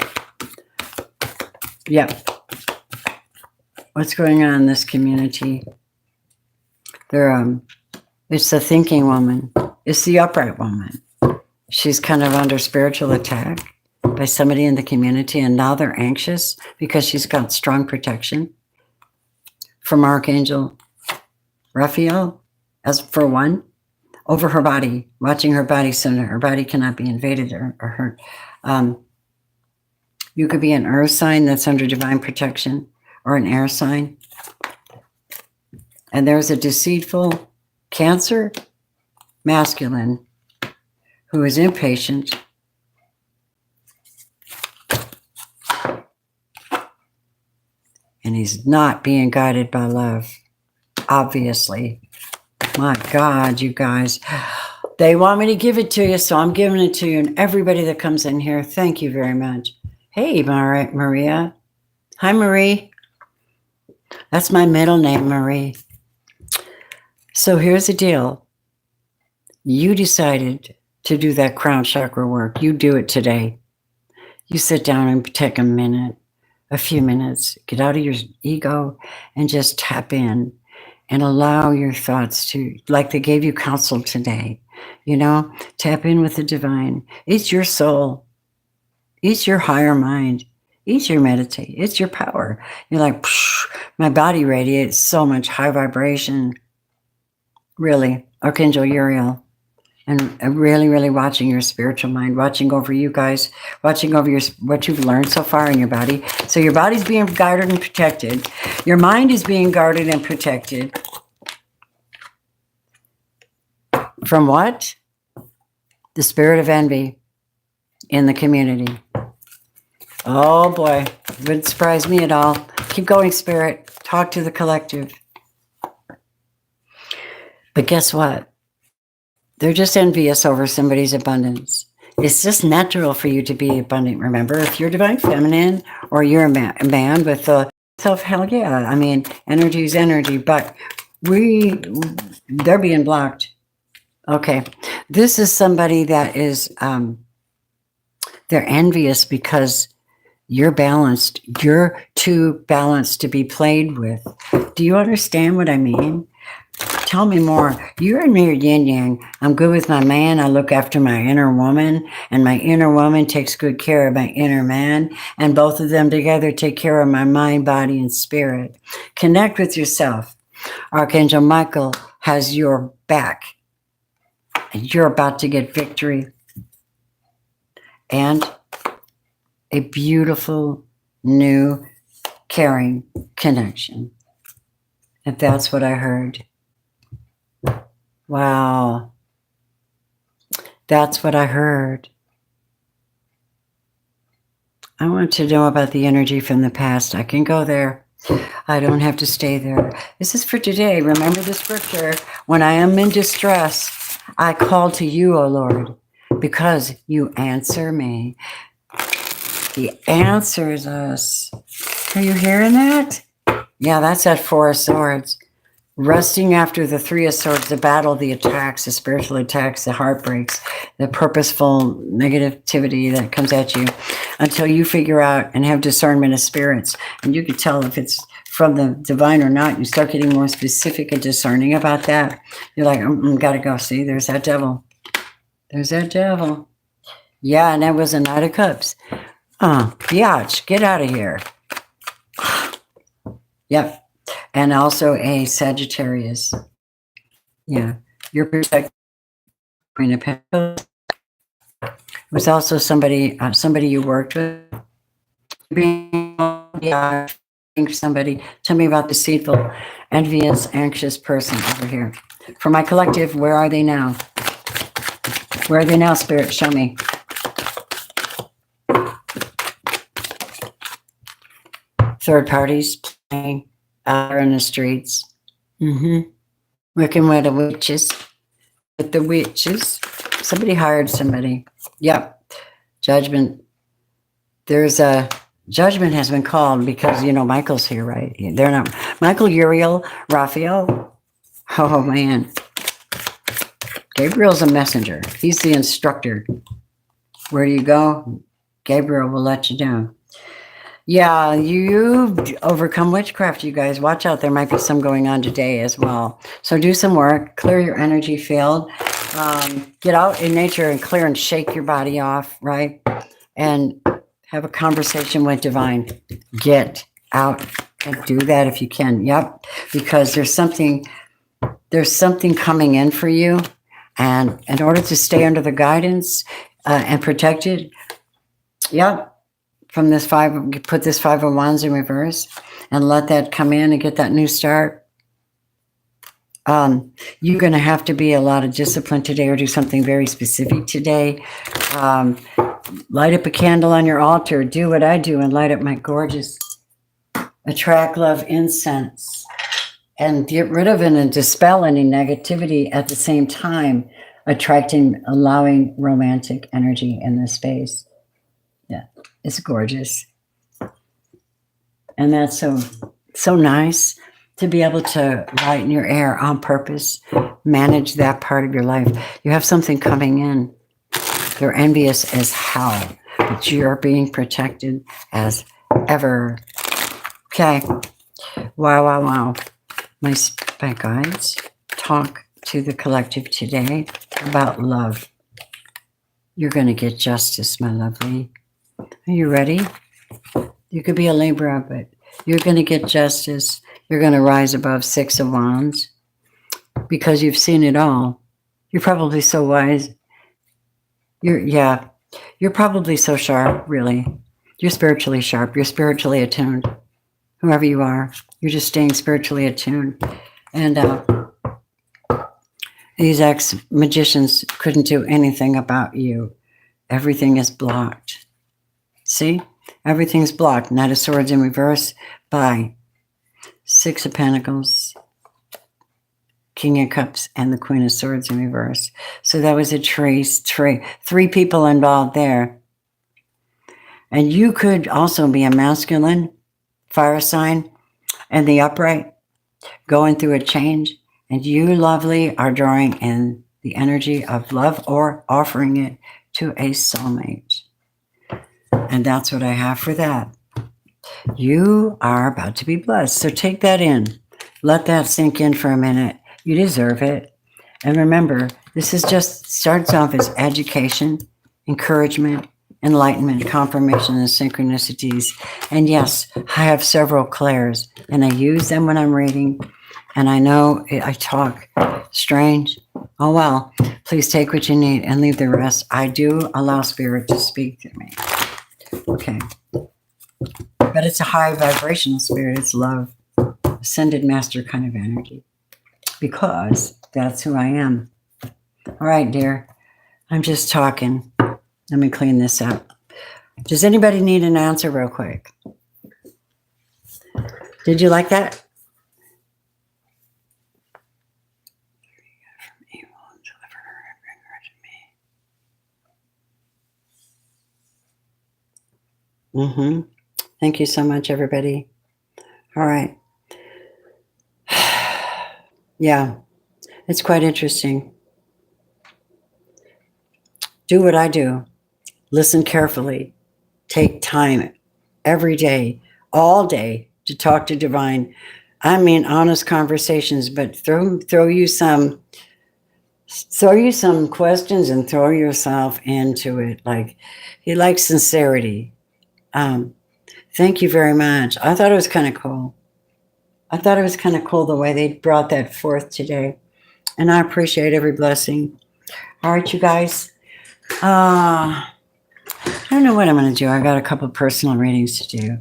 Yep. What's going on in this community? It's the thinking woman. It's the upright woman. She's kind of under spiritual attack by somebody in the community, and now they're anxious because she's got strong protection from Archangel Raphael, as for one, over her body, watching her body so her body cannot be invaded or hurt. You could be an earth sign that's under divine protection, or an air sign. And there's a deceitful Cancer masculine who is impatient and he's not being guided by love, obviously. My God, you guys, they want me to give it to you, so I'm giving it to you. And everybody that comes in here, thank you very much. Hey, Maria. Hi, Marie. That's my middle name, Marie. So here's the deal. You decided to do that crown chakra work. You do it today. You sit down and take a minute, a few minutes, get out of your ego and just tap in and allow your thoughts to, like they gave you counsel today, tap in with the divine. It's your soul. It's your higher mind. It's your meditate. It's your power. You're like, my body radiates so much high vibration. Really, Archangel Uriel. And really, really watching your spiritual mind, watching over you guys, watching over what you've learned so far in your body. So your body's being guarded and protected. Your mind is being guarded and protected. From what? The spirit of envy in the community. Oh boy, wouldn't surprise me at all. Keep going, spirit. Talk to the collective. But guess what? They're just envious over somebody's abundance. It's just natural for you to be abundant. Remember, if you're divine feminine or you're a man with the self, hell yeah. I mean, energy is energy, but they're being blocked. Okay. This is somebody that is, they're envious because you're balanced. You're too balanced to be played with. Do you understand what I mean? Tell me more. You're in your yin yang. I'm good with my man. I look after my inner woman, and my inner woman takes good care of my inner man, and both of them together take care of my mind, body, and spirit. Connect with yourself. Archangel Michael has your back, and you're about to get victory and a beautiful, new, caring connection. If that's what I heard. Wow. That's what I heard. I want to know about the energy from the past. I can go there. I don't have to stay there. This is for today. Remember the scripture. When I am in distress, I call to you, O Lord, because you answer me. He answers us. Are you hearing that? Yeah, that's that Four of Swords. Rusting after the Three of Swords, the battle, the attacks, the spiritual attacks, the heartbreaks, the purposeful negativity that comes at you until you figure out and have discernment of spirits. And you can tell if it's from the divine or not. You start getting more specific and discerning about that. You're like, gotta go. See, there's that devil. There's that devil. Yeah, and that was a Knight of Cups. Biatch, get out of here. Yep. And also a Sagittarius. Yeah. You're protected. Queen of Pentacles. Was also somebody you worked with. Yeah. Somebody. Tell me about the deceitful, envious, anxious person over here. For my collective, where are they now? Where are they now, Spirit? Show me. Third parties playing out in the streets. Working with the witches. with the witches. Somebody hired somebody. Yep. Judgment. There's a judgment has been called because, you know, Michael's here, right? They're not. Michael, Uriel, Raphael. Oh, man. Gabriel's a messenger. He's the instructor. Where do you go? Gabriel will let you down. Yeah, you've overcome witchcraft, you guys. Watch out. There might be some going on today as well. So do some work. Clear your energy field. Get out in nature and clear and shake your body off, right? And have a conversation with divine. Get out and do that if you can. Yep. Because there's something coming in for you. And in order to stay under the guidance and protected, yep. From this put this 5 of Wands in reverse and let that come in and get that new start. You're going to have to be a lot of discipline today or do something very specific today. Light up a candle on your altar. Do what I do and light up my gorgeous Attract Love incense and get rid of it and dispel any negativity at the same time, allowing romantic energy in this space. Yeah, it's gorgeous. And that's so nice to be able to lighten your air on purpose, manage that part of your life. You have something coming in. They're envious as hell, but you're being protected as ever. Okay. Wow. My spirit guides talk to the collective today about love. You're going to get justice, my lovely. Are you ready? You could be a Libra, but you're going to get justice. You're going to rise above 6 of Wands because you've seen it all. You're probably so wise. You're probably so sharp, really. You're spiritually sharp. You're spiritually attuned. Whoever you are, you're just staying spiritually attuned. And these ex-magicians couldn't do anything about you. Everything is blocked. See? Everything's blocked. Knight of Swords in reverse by 6 of Pentacles, King of Cups, and the Queen of Swords in reverse. So that was a trace. 3 people involved there. And you could also be a masculine fire sign and the upright going through a change. And you, lovely, are drawing in the energy of love or offering it to a soulmate. And that's what I have for that. You are about to be blessed. So take that in. Let that sink in for a minute. You deserve it. And remember, this is just starts off as education, encouragement, enlightenment, confirmation, and synchronicities. And yes, I have several clairs, and I use them when I'm reading. And I know I talk strange. Oh, well, please take what you need and leave the rest. I do allow spirit to speak to me. Okay. But it's a high vibrational spirit. It's love, ascended master kind of energy. Because that's who I am. All right, dear. I'm just talking. Let me clean this up. Does anybody need an answer real quick? Did you like that? Thank you so much, everybody. All right. Yeah, it's quite interesting. Do what I do. Listen carefully. Take time every day, all day, to talk to divine. I mean, honest conversations, but throw you some questions and throw yourself into it. Like, he likes sincerity. Thank you very much. I thought it was kind of cool. The way they brought that forth today. And I appreciate every blessing. All right, you guys. I don't know what I'm going to do. I got a couple of personal readings to do.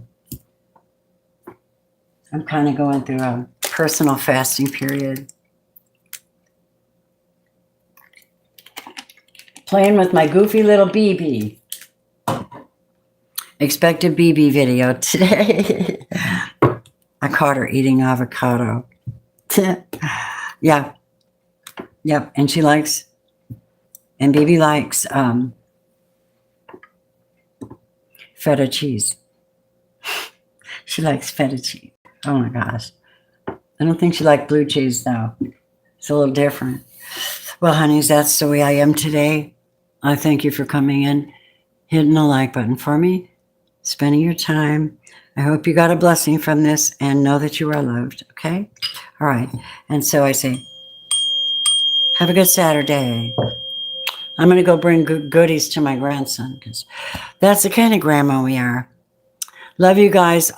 I'm kind of going through a personal fasting period. Playing with my goofy little BB. Expect a BB video today. I caught her eating avocado. Yeah. Yep. And she likes And Bibi likes feta cheese. She likes feta cheese. Oh my gosh. I don't think she liked blue cheese though. It's a little different. Well, honeys, that's the way I am today. I thank you for coming in, hitting the like button for me, spending your time. I hope you got a blessing from this and know that you are loved, okay? All right. And so I say, have a good Saturday. I'm going to go bring good goodies to my grandson because that's the kind of grandma we are. Love you guys.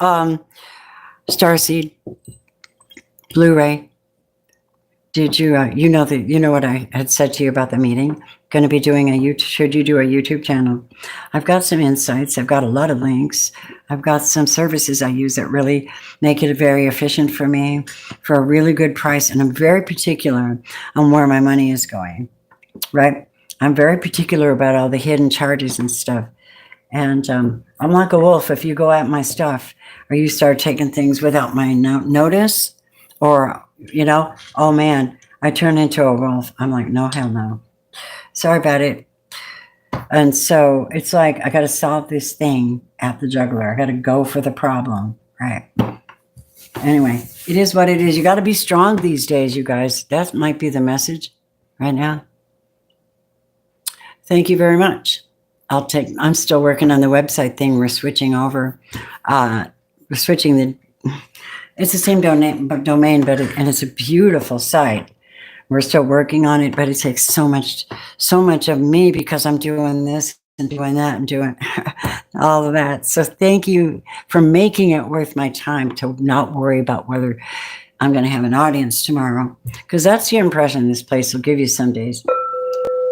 Starseed, Blu-ray. Did you, you know what I had said to you about the meeting? Going to be doing should you do a YouTube channel? I've got some insights. I've got a lot of links. I've got some services I use that really make it very efficient for me for a really good price. And I'm very particular on where my money is going, right? I'm very particular about all the hidden charges and stuff. And I'm like a wolf. If you go at my stuff or you start taking things without my notice or, oh man, I turn into a wolf. I'm like, no, hell no. Sorry about it. And so it's like, I got to solve this thing at the juggler. I got to go for the problem. Right. Anyway, it is what it is. You got to be strong these days, you guys. That might be the message right now. Thank you very much. I'm still working on the website thing. We're switching over. We're switching it's the same domain, but it's a beautiful site. We're still working on it, but it takes so much of me because I'm doing this and doing that and doing all of that. So thank you for making it worth my time to not worry about whether I'm going to have an audience tomorrow, because that's your impression this place will give you some days.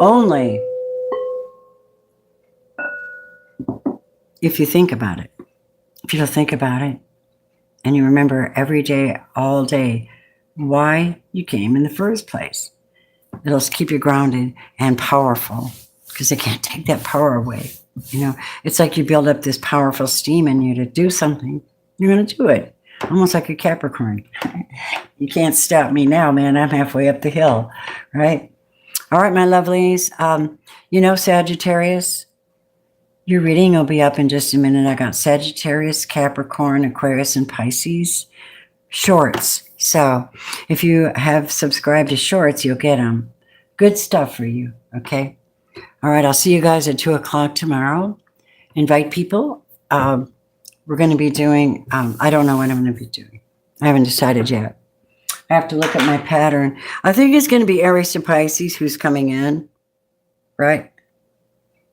Only if you think about it. If you don't think about it and you remember every day, all day, why you came in the first place, it'll keep you grounded and powerful because they can't take that power away. It's like you build up this powerful steam in you to do something. You're going to do it. Almost like a Capricorn. You can't stop me now, man. I'm halfway up the hill, right? All right, my lovelies. Sagittarius, your reading will be up in just a minute. I got Sagittarius, Capricorn, Aquarius, and Pisces shorts. So if you have subscribed to shorts, you'll get them. Good stuff for you, okay? All right, I'll see you guys at 2 o'clock tomorrow. Invite people. We're going to be doing, I don't know what I'm going to be doing. I haven't decided yet. I have to look at my pattern. I think it's going to be Aries to Pisces who's coming in, right?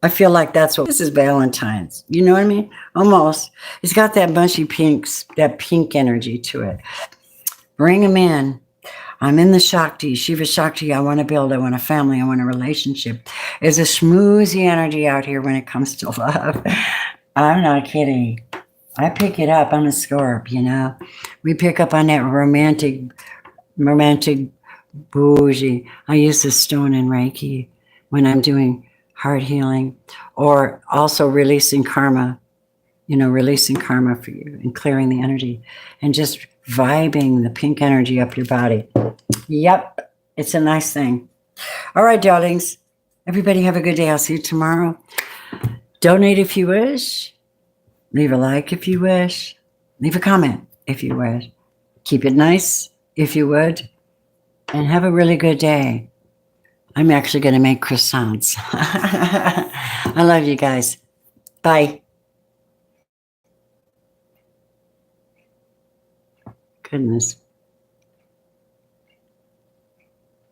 I feel like this is Valentine's. You know what I mean? Almost. It's got that mushy pinks, that pink energy to it. Bring them in. I'm in the Shakti, Shiva Shakti. I want to build. I want a family. I want a relationship. There's a schmoozy energy out here when it comes to love. I'm not kidding. I pick it up. I'm a Scorp, We pick up on that romantic bougie. I use this stone in Reiki when I'm doing heart healing or also releasing karma, releasing karma for you and clearing the energy and just vibing the pink energy up your body. Yep. It's a nice thing. All right, darlings. Everybody have a good day. I'll see you tomorrow. Donate if you wish. Leave a like if you wish. Leave a comment if you wish. Keep it nice if you would. And have a really good day. I'm actually going to make croissants. I love you guys. Bye. Goodness.